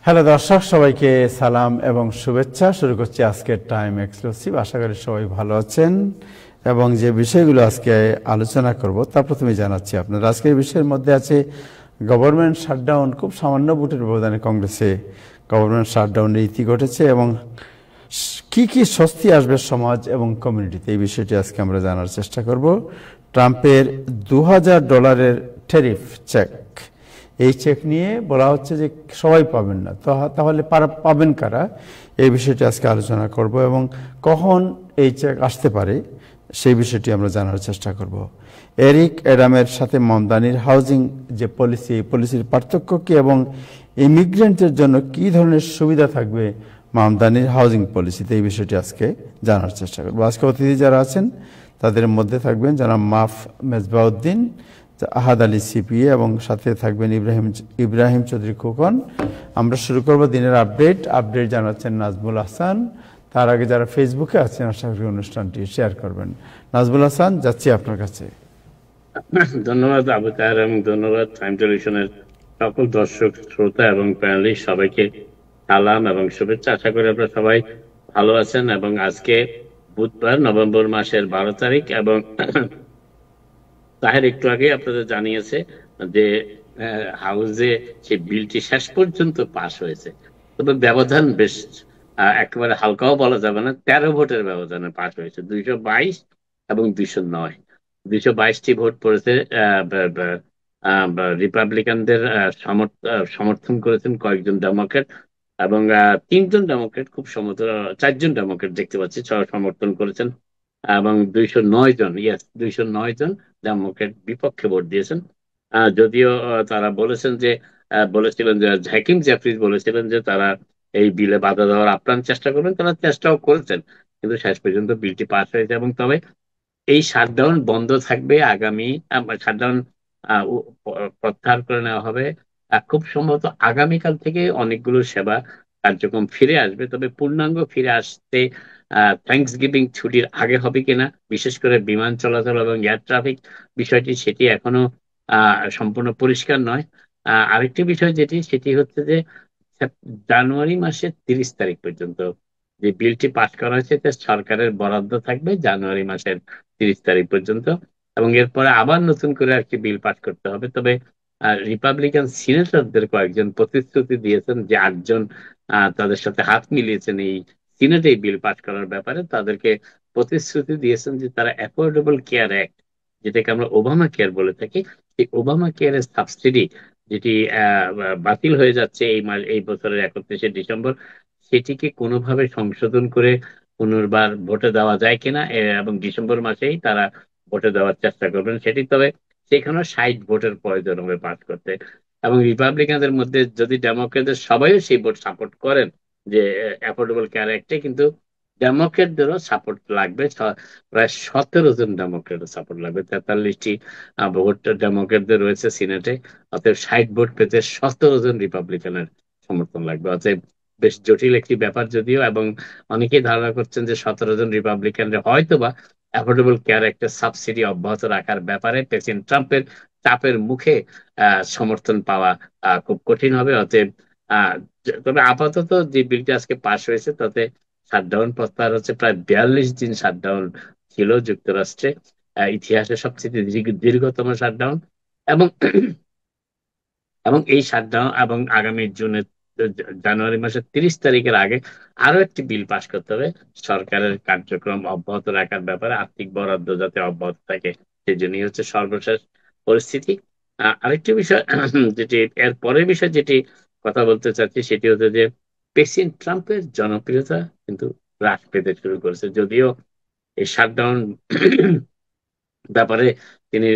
Hello দর্শক, সবাইকে সালাম এবং শুভেচ্ছা। শুরু করছি আজকের টাইম এক্সক্লুসিভ। আশা করি সবাই ভালো আছেন এবং যে বিষয়গুলো আজকে আলোচনা করব তা প্রথমে জানাচ্ছি আপনার। আজকের বিষয়ের মধ্যে আছে গভর্নমেন্ট শাটডাউন। খুব সামান্য ভোটের ব্যবধানে কংগ্রেসে গভর্নমেন্ট শাটডাউনের ইতি ঘটেছে এবং কি কি স্বস্তি আসবে সমাজ এবং কমিউনিটিতে, এই বিষয়টি আজকে আমরা জানার চেষ্টা করব। ট্রাম্পের $2000 ট্যারিফ চেক, এই চেক নিয়ে বলা হচ্ছে যে সবাই পাবেন না, তাহলে পাবেন কারা, এই বিষয়টি আজকে আলোচনা করব এবং কখন এই চেক আসতে পারে সেই বিষয়টি আমরা জানার চেষ্টা করব। এরিক অ্যাডামের সাথে মমতানির হাউজিং যে পলিসি, এই পলিসির পার্থক্য কী এবং ইমিগ্রেন্টের জন্য কী ধরনের সুবিধা থাকবে মমতানির হাউজিং পলিসিতে, এই বিষয়টি আজকে জানার চেষ্টা করব। আজকে অতিথি যারা আছেন তাদের মধ্যে থাকবেন জনাব মাফ মেজবাউদ্দিন, আহাদ আলী সিপিএ এবং সাথে থাকবেন ইব্রাহিম চৌধুরী খোকন। আমরা শুরু করব দিনের আপডেট জানাচ্ছেন নাজমুল হাসান। তার আগে যারা ফেসবুকে আছেন আশা করি অনুষ্ঠানটি শেয়ার করবেন। নাজমুল হাসান, যাচ্ছি আপনার কাছে। ধন্যবাদ আবু তাহের এবং ধন্যবাদ টাইম টেলিভিশনের সকল দর্শক শ্রোতা এবং প্যানেলিস্ট, সবাইকে সালাম এবং শুভেচ্ছা। আশা করি আপনারা সবাই ভালো আছেন। এবং আজকে বুধবার, নভেম্বর মাসের 12 তারিখ এবং তাহের একটু আগে আপনাদের জানিয়েছে যে হাউসে সেই বিলটি শেষ পর্যন্ত পাশ হয়েছে, তবে ব্যবধান বেশ একেবারে হালকাও বলা যাবে না, 13 ভোটের ব্যবধানে পাশ হয়েছে। 222 এবং 209, 222টি ভোট পড়েছে রিপাবলিকানদের সমর্থন করেছেন কয়েকজন ডেমোক্রেট এবং 3জন ডেমোক্রেট খুব সমর্থন, 4জন ডেমোক্রেট দেখতে পাচ্ছি সমর্থন করেছেন এবং 209 জন, 209 জন ডেমোক্রেট বিপক্ষে ভোট দিয়েছেন। যদিও তারা বলেছিলেন যে হ্যাকিম জেফরিজ বলেছিলেন যে তারা এই বিলে বাধা দেওয়ার আপ্রাণ চেষ্টা করবেন, তারা চেষ্টাও করেছেন, কিন্তু শেষ পর্যন্ত বিলটি পাস হয়েছে। এবং তবে এই শাটডাউন বন্ধ থাকবে, আগামী শাটডাউন প্রত্যাহার করে নেওয়া হবে। খুব সম্ভবত আগামীকাল থেকে অনেকগুলো সেবা কার্যক্রম ফিরে আসবে, তবে পূর্ণাঙ্গ ফিরে আসতে থ্যাংকস গিভিং ছুটির আগে হবে কিনা, বিশেষ করে বিমান চলাচল এবং এয়ার ট্রাফিক বিষয়টি সেটি এখনো সম্পূর্ণ পরিষ্কার নয়। আরেকটি বিষয় সেটি হচ্ছে যে জানুয়ারি মাসের 30 তারিখ পর্যন্ত যে বিলটি পাস করা হয়েছে সরকারের বরাদ্দ থাকবে জানুয়ারি মাসের 30 তারিখ পর্যন্ত, এবং এরপরে আবার নতুন করে একটি বিল পাস করতে হবে। তবে রিপাবলিকান সিনেটরদের কয়েকজন প্রতিশ্রুতি দিয়েছেন যে 8জন তাদের সাথে হাত মিলিয়েছেন এই সিনেটে এই বিল পাস করার ব্যাপারে, তাদেরকে প্রতিশ্রুতি দিয়েছেন যে তারা অ্যাফোর্ডেবল কেয়ার অ্যাক্ট, যেটাকে আমরা ওবামা কেয়ার বলে থাকি, এই ওবামা কেয়ারের সাবসিডি যেটি বাতিল হয়ে যাচ্ছে এই বছরের 31শে ডিসেম্বর, সেটিকে কোনোভাবে সংশোধন করে পুনর্বার ভোটে দেওয়া যায় কিনা, এবং ডিসেম্বর মাসেই তারা ভোটে দেওয়ার চেষ্টা করবেন সেটি। তবে সেখানেও 60 ভোটের প্রয়োজন হবে পাস করতে। এবং রিপাবলিকানদের মধ্যে যদি ডেমোক্রেটদের সবাই সেই ভোট সাপোর্ট করেন যে অ্যাফোর্ডেবল কেয়ার অ্যাক্টে, কিন্তু ডেমোক্রেটদেরও সাপোর্ট লাগবে, প্রায় 17 জন ডেমোক্রেট সাপোর্ট লাগবে। 43টি ভোট ডেমোক্রেটদের রয়েছে সিনেটে, অতএব 60 ভোট পেতে 17 জন রিপাবলিকানের সমর্থন লাগবে। অতএব বেশ জটিল একটি ব্যাপার যদিও, এবং অনেকেই ধারণা করছেন যে 17 জন রিপাবলিকানরা হয়তোবা অ্যাফোর্ডেবল কেয়ার একটা সাবসিডি অব্যাহত রাখার ব্যাপারে প্রেসিডেন্ট ট্রাম্পের চাপের মুখে সমর্থন পাওয়া খুব কঠিন হবে। অতএব তবে আপাতত যে বিলটি আজকে পাশ হয়েছে তাতে শাটডাউন প্রত্যাহার হচ্ছে। প্রায় 42 দিন শাটডাউন ছিল যুক্তরাষ্ট্রে, ইতিহাসের সবচেয়ে দীর্ঘতম শাটডাউন। এবং এবং এই শাটডাউন এবং আগামী জানুয়ারি মাসের 30 তারিখের আগে আরো একটি বিল পাস করতে হবে সরকারের কার্যক্রম অব্যাহত রাখার ব্যাপারে, আর্থিক বরাদ্দ যাতে অব্যাহত থাকে, সেই জন্যই হচ্ছে সর্বশেষ পরিস্থিতি। আরেকটি বিষয় এর পরের বিষয় যেটি কথা বলতে চাচ্ছি সেটি হচ্ছে যে প্রেসিডেন্ট ট্রাম্পের জনপ্রিয়তা কিন্তু হ্রাস পেতে শুরু করেছে। যদিও এই শাটডাউন ব্যাপারে তিনি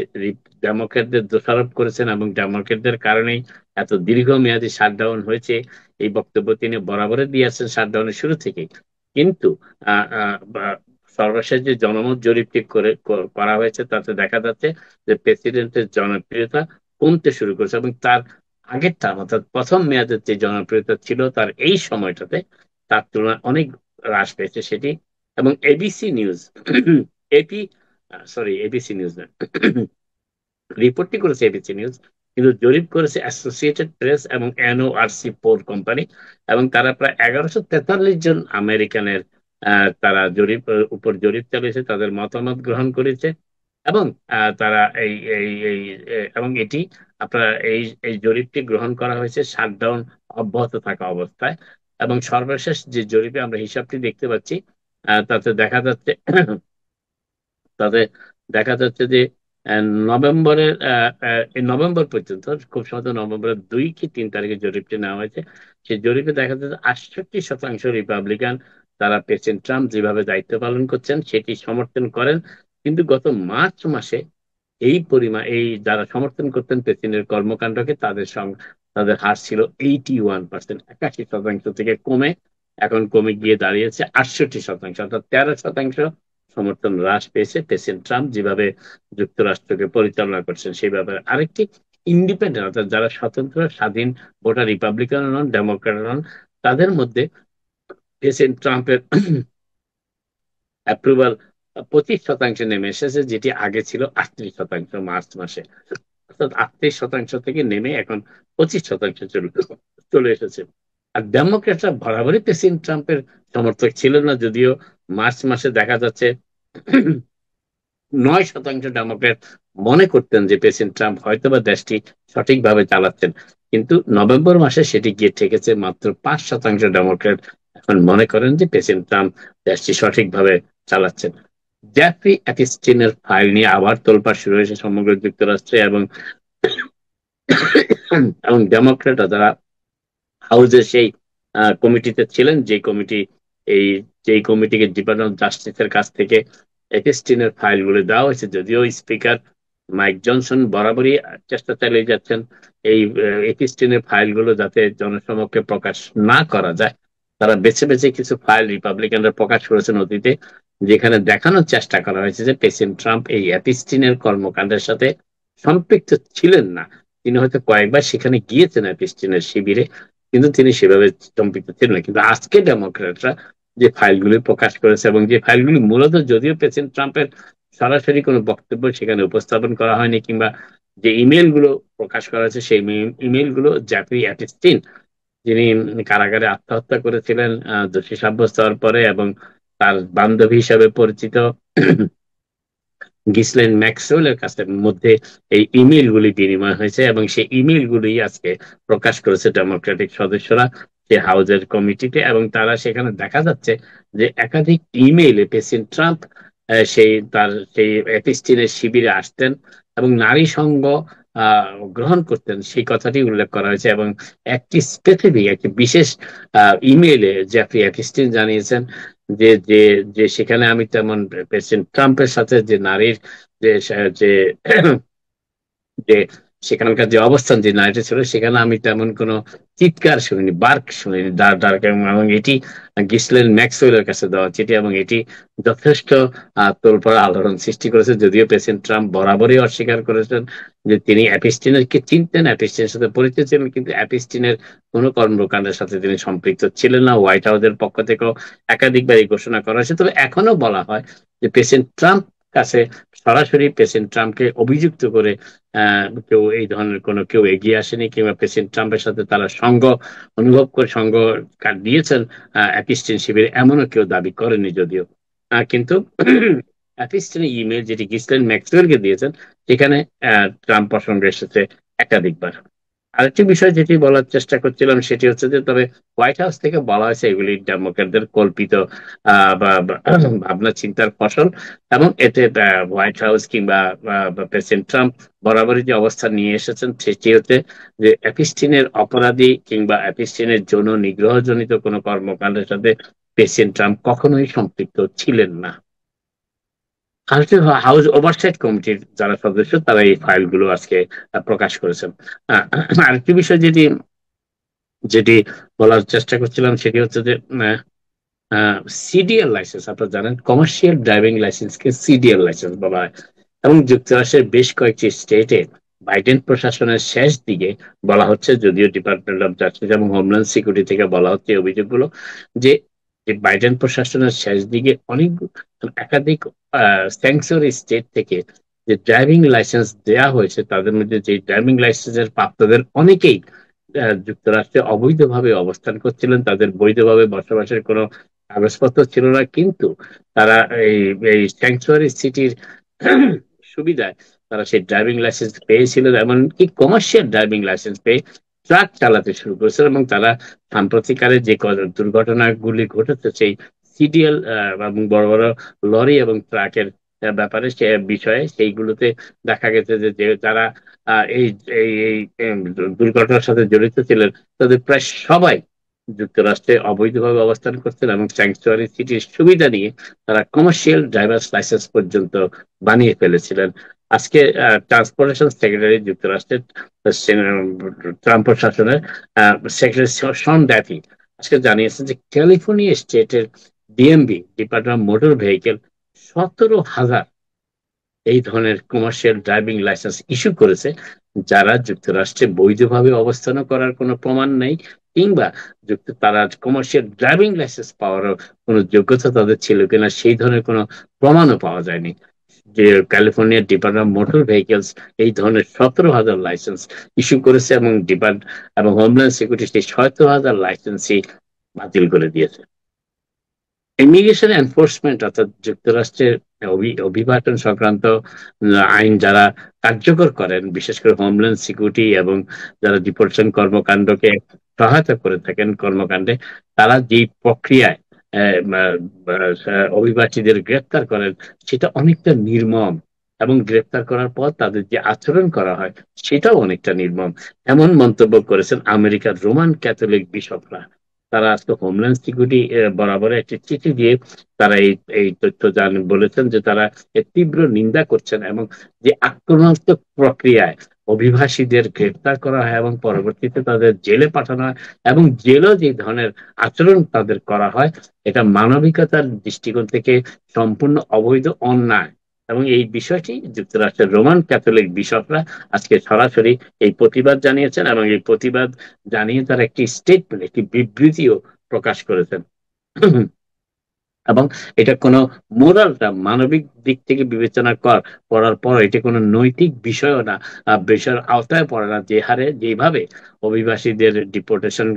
ডেমোক্রেটদের দোষারোপ করেছেন এবং ডেমোক্রেটদের কারণেই এত দীর্ঘমেয়াদী শাটডাউন হয়েছে, এই বক্তব্য তিনি বরাবরই দিয়ে আসছেন শাটডাউনের শুরু থেকেই। কিন্তু সর্বশেষ যে জনমত জরিপটি করা হয়েছে তাতে দেখা যাচ্ছে যে প্রেসিডেন্টের জনপ্রিয়তা কমতে শুরু করেছে, এবং তার আগের টার্ম অর্থাৎ প্রথম মেয়াদের যে জনপ্রিয়তা ছিল তার এই সময়টাতে তার তুলনায় অনেক হ্রাস পেয়েছে সেটি। এবং ABC news AP sorry ABC news না রিপোর্টটি করেছে এবিসি নিউজ কিন্তু জরিপ করেছে অ্যাসোসিয়েটেড প্রেস এবং এনওআরসি পোর কোম্পানি, এবং তারা প্রায় 1143 জন আমেরিকানের তারা উপর জরিপ চালিয়েছে, তাদের মতামত গ্রহণ করেছে। এবং তারা এই এই এই এবং এটি আপনার এই এই জরিপটি গ্রহণ করা হয়েছে শাটডাউন অব্যাহত থাকা অবস্থায়। এবং সর্বশেষ যে জরিপে আমরা হিসাবটি দেখতে পাচ্ছি, তাতে দেখা যাচ্ছে তাতে দেখা যাচ্ছে যে নভেম্বরের এই নভেম্বর পর্যন্ত, খুব সম্ভবত নভেম্বরের 2 কি 3 তারিখে জরিপটি নেওয়া হয়েছে। সেই জরিপে দেখা যাচ্ছে 68% রিপাবলিকান তারা প্রেসিডেন্ট ট্রাম্প যেভাবে দায়িত্ব পালন করছেন সেটি সমর্থন করেন। কিন্তু গত মার্চ মাসে এই যারা সমর্থন করতেন প্রেসিডেন্টের কর্মকাণ্ডকে, তাদের হার ছিল 81%, 81% থেকে কমে এখন কমে গিয়ে দাঁড়িয়েছে 68%, অর্থাৎ 13% সমর্থন হ্রাস পেয়েছে প্রেসিডেন্ট ট্রাম্প যেভাবে যুক্তরাষ্ট্রকে পরিচালনা করছেন সেই ব্যাপারে। আরেকটি ইন্ডিপেন্ডেন্ট, অর্থাৎ যারা স্বতন্ত্র স্বাধীন ভোটার, রিপাবলিকান নন, ডেমোক্র্যাট নন, তাদের মধ্যে প্রেসিডেন্ট ট্রাম্পের অ্যাপ্রুভাল 25% নেমে এসেছে, যেটি আগে ছিল 38% মার্চ মাসে। অর্থাৎ 38% থেকে নেমে এখন 25% চলে এসেছে। আর ডেমোক্রেটরা বরাবরই প্রেসিডেন্ট ট্রাম্পের সমর্থক ছিল না, যদিও মার্চ মাসে দেখা যাচ্ছে 9% ডেমোক্রেট মনে করতেন যে প্রেসিডেন্ট ট্রাম্প হয়তোবা দেশটি সঠিকভাবে চালাচ্ছেন। কিন্তু নভেম্বর মাসে সেটি গিয়ে ঠেকেছে মাত্র 5% ডেমোক্রেট এখন মনে করেন যে প্রেসিডেন্ট ট্রাম্প দেশটি সঠিকভাবে চালাচ্ছেন। জেফ্রি অ্যাপস্টিনের ফাইল নিয়ে আবার তোলপাড় শুরু হয়েছে সমগ্র যুক্তরাষ্ট্রে, এবং এবং ডেমোক্রেটরা যারা হাউসের সেই কমিটিতে ছিলেন, এই যে কমিটিকে ডিপার্টমেন্ট অফ জাস্টিসের কাছ থেকে এপিস্টিনের ফাইলগুলো দেওয়া হয়েছে, যদিও স্পিকার মাইক জনসন বরাবরই চেষ্টা চালিয়ে যাচ্ছেন এই এপিস্টিনের ফাইলগুলো যাতে জনসমক্ষে প্রকাশ না করা যায়। তারা বেছে বেছে কিছু ফাইল রিপাবলিকানরা প্রকাশ করেছেন অতীতে, যেখানে দেখানোর চেষ্টা করা হয়েছে যে প্রেসিডেন্ট ট্রাম্প এই অ্যাপিস্টিনের কর্মকাণ্ডের সাথে সম্পৃক্ত ছিলেন না। তিনি হয়তো কয়েকবার সেখানে গিয়েছেন অ্যাপিস্টিনের শিবিরে, কিন্তু তিনি সেভাবে সম্পৃক্ত ছিলেন না। কিন্তু আজকে ডেমোক্রেটরা যে ফাইলগুলি প্রকাশ করেছে, এবং যে ফাইলগুলি মূলত, যদিও প্রেসিডেন্ট ট্রাম্পের সরাসরি কোনো বক্তব্য সেখানে উপস্থাপন করা হয়নি, কিংবা যে ইমেল গুলো প্রকাশ করা হয়েছে সেই ইমেল গুলো জেফ্রি অ্যাপস্টিন, যিনি কারাগারে আত্মহত্যা করেছিলেন দোষী সাব্যস্ত হওয়ার পরে, এবং তার বান্ধবী হিসাবে পরিচিত গিসলেন ম্যাক্সওয়েলের কাছে মধ্যে এই ইমেল গুলি বিনিময় হয়েছে, এবং সেই ইমেল গুলি আজকে প্রকাশ করেছে ডেমোক্রেটিক সদস্যরা যে হাউজের কমিটিতে। এবং তারা সেখানে দেখা যাচ্ছে যে একাধিক ইমেইলে প্রেসিডেন্ট ট্রাম্প সেই এপিস্টিনের শিবিরে আসতেন এবং নারী সঙ্গ গ্রহণ করতেন, সেই কথাটি উল্লেখ করা হয়েছে। এবং একটি বিশেষ ইমেইলে জেফ্রি এপিস্টিন জানিয়েছেন যে যে যে সেখানে আমি তেমন প্রেসিডেন্ট ট্রাম্পের সাথে যে নারীর যে যে যে সেখানকার যে অবস্থান যে নারীটা ছিল, সেখানে আমি তেমন কোনো চিৎকার শুনিনি, বার্ক শুনিনি, এবং এটি গিসলেন ম্যাক্সওয়েলের কাছে দেওয়া চিঠি, এবং এটি যথেষ্ট তোলপাড় আলোড়ন সৃষ্টি করেছে। যদিও প্রেসিডেন্ট ট্রাম্প বরাবরই অস্বীকার করেছেন যে তিনি অ্যাপিস্টিনের কে চিনতেন, অ্যাপিস্টিনের সাথে পরিচিত ছিলেন, কিন্তু অ্যাপিস্টিনের কোনো কর্মকাণ্ডের সাথে তিনি সম্পৃক্ত ছিলেন না। হোয়াইট হাউসের পক্ষ থেকেও একাধিকবার এই ঘোষণা করা হয়েছে। তবে এখনো বলা হয় যে প্রেসিডেন্ট ট্রাম্প কাছে সরাসরি প্রেসিডেন্ট ট্রাম্পকে অভিযুক্ত করে কেউ এগিয়ে আসেনি, কিংবা প্রেসিডেন্ট ট্রাম্পের সাথে তারা সঙ্গ দিয়েছেন অ্যাপিস্টিন শিবিরে, এমনও কেউ দাবি করেনি যদিও। কিন্তু অ্যাপিস্টিনের ইমেল যেটি গিসলেন ম্যাক্সওয়েলকে দিয়েছেন, সেখানে ট্রাম্প প্রসঙ্গ এসেছে একাধিকবার। আরেকটি বিষয় যেটি বলার চেষ্টা করছিলাম সেটি হচ্ছে যে, তবে হোয়াইট হাউস থেকে বলা হয়েছে এগুলি ডেমোক্রেটদের কল্পিত ভাবনা চিন্তার ফসল, এবং এতে হোয়াইট হাউস কিংবা প্রেসিডেন্ট ট্রাম্প বরাবরই যে অবস্থান নিয়ে এসেছেন সেটি হচ্ছে যে অ্যাপিস্টিনের অপরাধী কিংবা অ্যাপিস্টিনের যৌন নিগ্রহজনিত কোনো কর্মকাণ্ডের সাথে প্রেসিডেন্ট ট্রাম্প কখনোই সম্পৃক্ত ছিলেন না। হাউস ওভারসাইট কমিটির যারা সদস্য তারা এই ফাইলগুলো আজকে প্রকাশ করেছেন। আরেকটি বিষয় যেটি যেটি বলার চেষ্টা করছিলাম সেটি হচ্ছে যে সিডিএল লাইসেন্স, আপনারা জানেন কমার্শিয়াল ড্রাইভিং লাইসেন্সকে সিডিএল লাইসেন্স বলা হয়, এবং যুক্তরাষ্ট্রের বেশ কয়েকটি স্টেটে বাইডেন প্রশাসনের শেষ দিকে বলা হচ্ছে, যদিও ডিপার্টমেন্ট অফ জাস্টিস এবং হোমল্যান্ড সিকিউরিটি থেকে বলা হচ্ছে এই অভিযোগগুলো, যে বাইডেন প্রশাসনের শেষ দিকে একাধিক স্যাংচুরি স্টেট থেকে যে ড্রাইভিং লাইসেন্স দেয়া হয়েছে তাদের মধ্যে যে ড্রাইভিং লাইসেন্সের প্রাপ্তদের অনেকেই যুক্তরাষ্ট্রে অবৈধভাবে অবস্থান করছিলেন, তাদের বৈধভাবে বসবাসের কোনো কাগজপত্র ছিল না, কিন্তু তারা এই এই স্যাংচুয়ারি সিটির সুবিধায় তারা সেই ড্রাইভিং লাইসেন্স পেয়েছিলেন, এমনকি কমার্শিয়াল ড্রাইভিং লাইসেন্স পেয়ে ট্রাক চালাতে শুরু করেছিল। এবং তারা সাম্প্রতিককালে যে দুর্ঘটনাগুলি ঘটেছে সেই সিডিএল এবং বড় বড় লরি এবং ট্রাকের ব্যাপারে সে বিষয়ে সেইগুলোতে দেখা গেছে যে যারা এই এই এই দুর্ঘটনার সাথে জড়িত ছিলেন তাদের প্রায় সবাই যুক্তরাষ্ট্রে অবৈধভাবে অবস্থান করছেন, এবং স্যাংচুয়ারি সিটির সুবিধা নিয়ে তারা কমার্শিয়াল ড্রাইভার্স লাইসেন্স পর্যন্ত বানিয়ে ফেলেছিলেন। আজকে ট্রান্সপোর্টেশন সেক্রেটারি যুক্তরাষ্ট্রের ট্রাম্প প্রশাসনের সেক্রেটারি শন ড্যাফি আজকে জানিয়েছেন যে ক্যালিফোর্নিয়া স্টেটের DMV, department of motor vehicle, 17,000 এই ধরনের কমার্শিয়াল ড্রাইভিং লাইসেন্স ইস্যু করেছে, যারা যুক্তরাষ্ট্রে বৈধভাবে অবস্থান করার কোনো প্রমাণ নেই, কিংবা তারা কমার্শিয়াল ড্রাইভিং লাইসেন্স পাওয়ারও কোনো যোগ্যতা তাদের ছিল কিনা সেই ধরনের কোনো প্রমাণও পাওয়া যায়নি। যে California department of motor vehicles এই ধরনের 17,000 লাইসেন্স ইস্যু করেছে, এবং এবং হোমল্যান্ড সিকিউরিটি সেই 17,000 লাইসেন্সই বাতিল করে দিয়েছে। ইমিগ্রেশন এনফোর্সমেন্ট অর্থাৎ যুক্তরাষ্ট্রের অভিবাসন সংক্রান্ত আইন যারা কার্যকর করেন, বিশেষ করে হোমল্যান্ড সিকিউরিটি এবং যারা ডিপোর্টেশন কর্মকাণ্ডকে সহায়তা করে থাকেন কর্মকাণ্ডে, তারা যে প্রক্রিয়ায় অভিবাসীদের গ্রেপ্তার করেন সেটা অনেকটা নির্মম, এবং গ্রেপ্তার করার পর তাদের যে আচরণ করা হয় সেটাও অনেকটা নির্মম, এমন মন্তব্য করেছেন আমেরিকার রোমান ক্যাথলিক বিশপরা। তারা আজকে হোমল্যান্ড সিকিউরিটি বরাবর একটি চিঠি দিয়ে তারা এই এই তথ্য বলেছেন যে তারা এর তীব্র নিন্দা করছেন, এবং যে আক্রমণাত্মক প্রক্রিয়ায় অভিবাসীদের গ্রেপ্তার করা হয় এবং পরবর্তীতে তাদের জেলে পাঠানো হয়, এবং জেলও যে ধরনের আচরণ তাদের করা হয়, এটা মানবিকতার দৃষ্টিকোণ থেকে সম্পূর্ণ অবৈধ, অন্যায়। এবং এই বিষয়টি যুক্তরাষ্ট্রের রোমান ক্যাথলিক বিশপরা আজকে সরাসরি এই প্রতিবাদ জানিয়েছেন, এবং এই প্রতিবাদ জানিয়ে তারা একটি স্টেটমেন্ট, একটি বিবৃতিও প্রকাশ করেছেন। এবং এটা কোনো মোরালটা মানবিক দিক থেকে বিবেচনা করার পর এটা কোনো নৈতিক বিষয়ও না, বিষয়ের আওতায় পড়ে না, যে হারে যেভাবে অভিবাসীদের ডিপোর্টেশন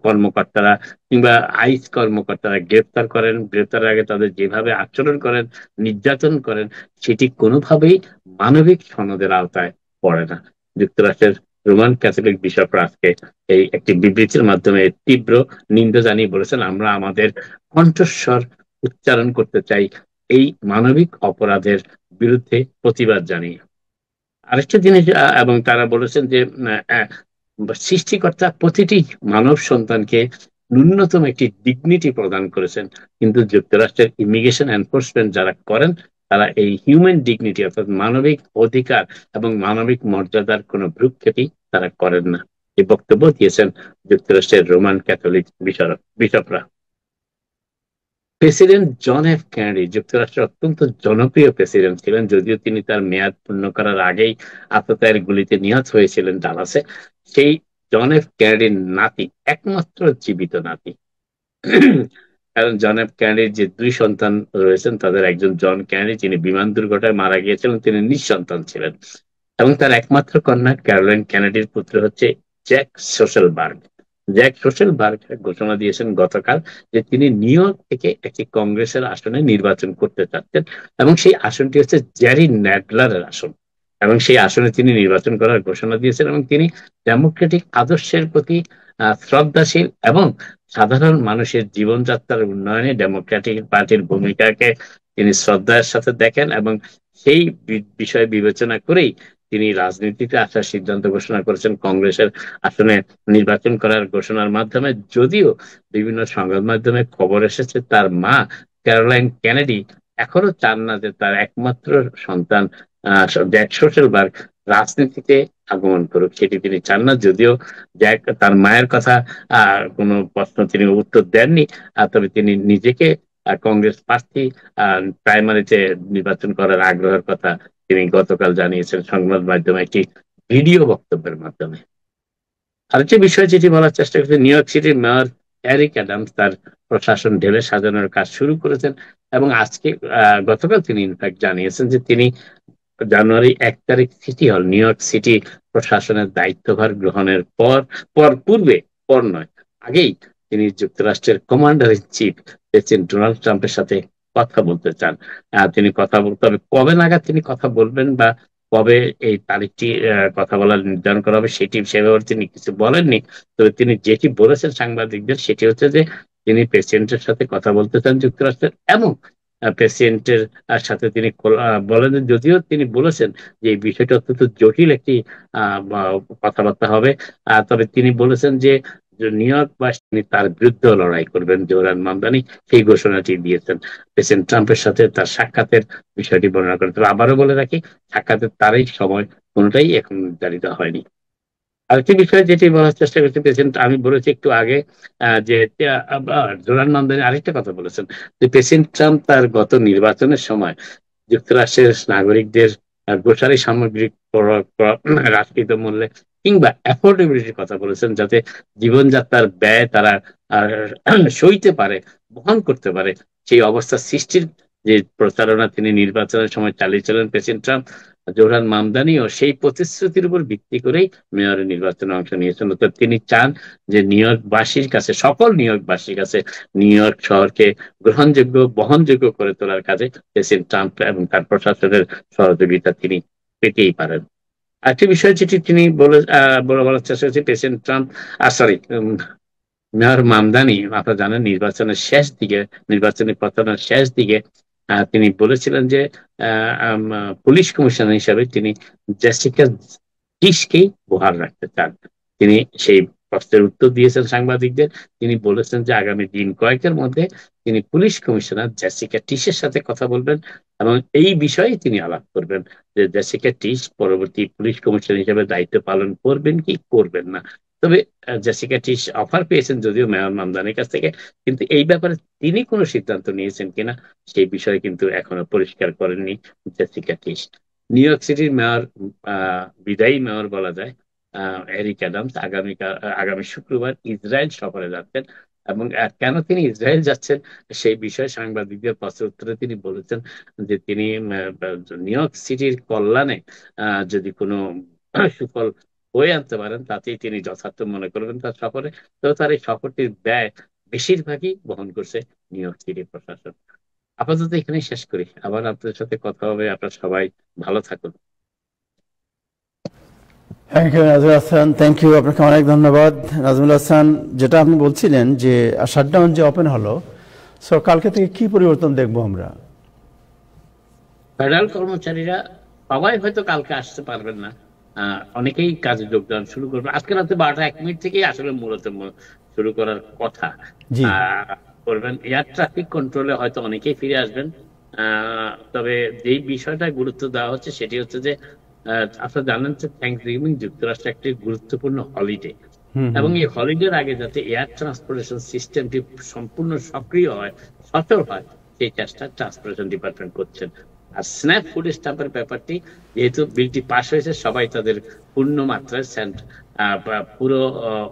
কর্মকর্তারা কিংবা আইস কর্মকর্তারা গ্রেপ্তার করেন, গ্রেপ্তারের আগে তাদের যেভাবে আচরণ করেন, নির্যাতন করেন, সেটি কোনোভাবেই মানবিক সনদের আওতায় পড়ে না। যুক্তরাষ্ট্রের রোমান ক্যাথলিক বিশপরা আজকে এই একটি বিবৃতির মাধ্যমে তীব্র নিন্দা জানিয়ে বলেছেন, আমরা আমাদের কণ্ঠস্বর উচ্চারণ করতে চাই এই মানবিক অপরাধের বিরুদ্ধে প্রতিবাদ জানিয়ে। আরেকটা জিনিস, এবং তারা বলেছেন যে সৃষ্টিকর্তা প্রতিটি মানব সন্তানকে ন্যূনতম একটি ডিগনিটি প্রদান করেছেন, কিন্তু যুক্তরাষ্ট্রের ইমিগ্রেশন এনফোর্সমেন্ট যারা করেন তারা এই হিউম্যান ডিগনিটি অর্থাৎ মানবিক অধিকার এবং মানবিক মর্যাদার কোনো ভ্রুক্ষেপই তারা করেন না। এই বক্তব্য দিয়েছেন যুক্তরাষ্ট্রের রোমান ক্যাথলিক বিশপরা। প্রেসিডেন্ট জন এফ কেনেডি যুক্তরাষ্ট্রের অত্যন্ত জনপ্রিয় প্রেসিডেন্ট ছিলেন, যদিও তিনি তার মেয়াদ পূর্ণ করার আগেই আততায়ীর গুলিতে নিহত হয়েছিলেন ডালাসে। সেই জন এফ কেনেডির নাতি, একমাত্র জীবিত নাতি, কারণ জন এফ কেনেডির যে দুই সন্তান রয়েছেন তাদের একজন জন কেনেডি যিনি বিমান দুর্ঘটনায় মারা গিয়েছিলেন, তিনি নিঃসন্তান ছিলেন, এবং তার একমাত্র কন্যা ক্যারোলাইন কেনেডির পুত্র হচ্ছে জ্যাক সোশেলবার্গ। জ্যাক সোশেলবার্গ ঘোষণা দিয়েছেন গতকাল যে তিনি নিউ ইয়র্ক থেকে একটি কংগ্রেসের আসনে নির্বাচন করতে চাচ্ছেন, এবং সেই আসনটি হচ্ছে জ্যারি ন্যাডলারের আসন, এবং সেই আসনে তিনি নির্বাচন করার ঘোষণা দিয়েছেন। এবং তিনি ডেমোক্রেটিক আদর্শের প্রতি শ্রদ্ধাশীল এবং সাধারণ মানুষের জীবনযাত্রার উন্নয়নে ডেমোক্রেটিক পার্টির ভূমিকাকে তিনি শ্রদ্ধার সাথে দেখেন, এবং সেই বিষয় বিবেচনা করেই তিনি রাজনীতিতে আসার সিদ্ধান্ত ঘোষণা করেছেন কংগ্রেসের আসনে নির্বাচন করার ঘোষণার মাধ্যমে। যদিও বিভিন্ন সংবাদ মাধ্যমে খবর এসেছে তার মা ক্যারোলাইন কেনেডি এখনো চান না যে তার একমাত্র সন্তান জ্যাক সোশেলবার্গ রাজনীতিতে আগমন করুক, সেটি তিনি চান না। যদিও জ্যাক তার মায়ের কথা কোনো প্রশ্ন তিনি উত্তর দেননি, তবে তিনি নিজেকে কংগ্রেস প্রার্থী প্রাইমারিতে নির্বাচন করার আগ্রহের কথা তিনি গতকাল জানিয়েছেন সংবাদ মাধ্যমে একটি ভিডিও বক্তব্যের মাধ্যমে। আরেকটি বিষয় যেটি বলার চেষ্টা করছে, নিউ ইয়র্ক সিটির মেয়র এরিক অ্যাডামস তার প্রশাসন ঢেলে সাজানোর কাজ শুরু করেছেন, এবং আজকে গতকাল তিনি ইনফ্যাক্ট জানিয়েছেন যে তিনি জানুয়ারি 1 তারিখ সিটি হল নিউ ইয়র্ক সিটি প্রশাসনের দায়িত্বভার গ্রহণের পূর্বে, পর নয়, আগেই তিনি যুক্তরাষ্ট্রের commander in chief president Donald ট্রাম্পের সাথে কথা বলতে চান। তিনি কথা বলতে হবে, কবে নাগাদ তিনি কথা বলবেন বা কবে এই তারিখটি কথা বলার নির্ধারণ করা হবে সেটি সেভাবে তিনি কিছু বলেননি। তবে তিনি যেটি বলেছেন সাংবাদিকদের সেটি হচ্ছে যে তিনি প্রেসিডেন্টের সাথে কথা বলতে চান যুক্তরাষ্ট্রের, এবং প্রেসিডেন্টের সাথে তিনি বলেন, যদিও তিনি বলেছেন যে এই বিষয়টা অত্যন্ত জটিল একটি কথাবার্তা হবে, তবে তিনি বলেছেন যে নিউ ইয়র্ক বা তিনি তার বিরুদ্ধে লড়াই করবেন জোহরান মামদানি, সেই ঘোষণাটি দিয়েছেন। প্রেসিডেন্ট ট্রাম্পের সাথে তার সাক্ষাতের বিষয়টি বর্ণনা করেন। তবে আবারও বলে রাখি, সাক্ষাতের তারিখ সময় কোনোটাই এখন নির্ধারিত হয়নি। আরেকটি বিষয় যেটি বলার চেষ্টা করছি, প্রেসিডেন্ট আমি বলেছি একটু আগে যে জোরান মামদানি আরেকটা কথা বলেছেন যে প্রেসিডেন্ট ট্রাম্প তার গত নির্বাচনের সময় যুক্তরাষ্ট্রের নাগরিকদের গ্রোসারি সামগ্রী হ্রাসকৃত মূল্যে কিংবা অ্যাফোর্ডেবিলিটির কথা বলেছেন, যাতে জীবনযাত্রার ব্যয় তারা সইতে পারে, বহন করতে পারে, সেই অবস্থা সৃষ্টির যে প্রচারণা তিনি নির্বাচনের সময় চালিয়েছিলেন প্রেসিডেন্ট ট্রাম্প, জোহরান মামদানিও সেই প্রতিশ্রুতির উপর ভিত্তি করেই মেয়রের নির্বাচনে অংশ নিয়েছেন। অর্থাৎ তিনি চান যে নিউ ইয়র্কবাসীর কাছে, সকল নিউ ইয়র্কবাসীর কাছে নিউ ইয়র্ক শহরকে গ্রহণযোগ্য, বহনযোগ্য করে তোলার কাজে প্রেসিডেন্ট ট্রাম্প এবং তার প্রশাসনের সহযোগিতা তিনি পেতেই পারেন। আরেকটি বিষয় যেটি তিনি বলার চেষ্টা করছেন, president Trump sorry mayor Mamdani, আপনারা জানেন নির্বাচনী প্রচারণার শেষ দিকে তিনি বলেছিলেন যে পুলিশ কমিশনার হিসাবে তিনি জেসিকা টিশকেই বহাল রাখতে চান। তিনি সেই প্রশ্নের উত্তর দিয়েছেন সাংবাদিকদের। তিনি বলেছেন যে আগামী দিন কয়েকের মধ্যে তিনি পুলিশ কমিশনার জেসিকা টিশের সাথে কথা বলবেন এবং এই বিষয়ে তিনি আলাপ করবেন যে জেসিকা টিশ পরবর্তী পুলিশ কমিশনার হিসেবে দায়িত্ব পালন করবেন কি করবেন না। তবে জেসিকা টিশ অফার পেয়েছেন যদিও মেয়র মামদানির কাছ থেকে, কিন্তু এই ব্যাপারে তিনি কোনো সিদ্ধান্ত নিয়েছেন কিনা সেই বিষয়ে কিন্তু এখনো পরিষ্কার করেননি জেসিকা টিশ। নিউ ইয়র্ক সিটির মেয়র, বিদায়ী মেয়র বলা যায়, এরিক অ্যাডামস আগামী শুক্রবার ইসরায়েল সফরে যাচ্ছেন এবং কেন তিনি ইসরায়েল যাচ্ছেন সেই বিষয়ে সাংবাদিকদের প্রশ্নের উত্তরে তিনি বলেছেন যে তিনি নিউ ইয়র্ক সিটির কল্যাণে যদি কোনো সুফল বয়ে আনতে পারেন তাতেই তিনি যথার্থ মনে করবেন তার সফরে। তো তার এই সফরটির ব্যয় বেশিরভাগই বহন করছে নিউ ইয়র্ক সিটি প্রশাসন। আপাতত এখানেই শেষ করি, আবার আপনাদের সাথে কথা হবে। আপনারা সবাই ভালো থাকুন। Thank you Najmul Hasan, thank you, আপনাকে অনেক ধন্যবাদ। নাজমুল হাসান, যেটা আপনি বলছিলেন যে শাটডাউন যে ওপেন হলো, সো কালকে থেকে কি পরিবর্তন দেখবো আমরা? ফেডারেল কর্মচারীরা সবাই হয়তো কালকে আসতে পারবেন না, অনেকেই কাজে যোগদান শুরু করবে। আজকে রাতে 12টা 1 মিনিট থেকেই আসলে মূলত শুরু করার কথা করবেন। এয়ার ট্রাফিক কন্ট্রোলে হয়তো অনেকেই ফিরে আসবেন, তবে যেই বিষয়টা গুরুত্ব দেওয়া হচ্ছে সেটি হচ্ছে যে আপনারা জানেন যে থ্যাঙ্কসগিভিং যুক্তরাষ্ট্রে একটি গুরুত্বপূর্ণ হলিডে, এবং এই হলিডের আগে যাতে এয়ার ট্রান্সপোর্টেশন সিস্টেমটি সম্পূর্ণ সক্রিয় হয়, সচল হয়, সেই চেষ্টা ট্রান্সপোর্টেশন ডিপার্টমেন্ট করছেন। আর স্ন্যাপ ফুড স্ট্যাম্পের ব্যাপারটি, যেহেতু বিলটি পাস হয়েছে, সবাই তাদের পূর্ণ মাত্রায় পুরো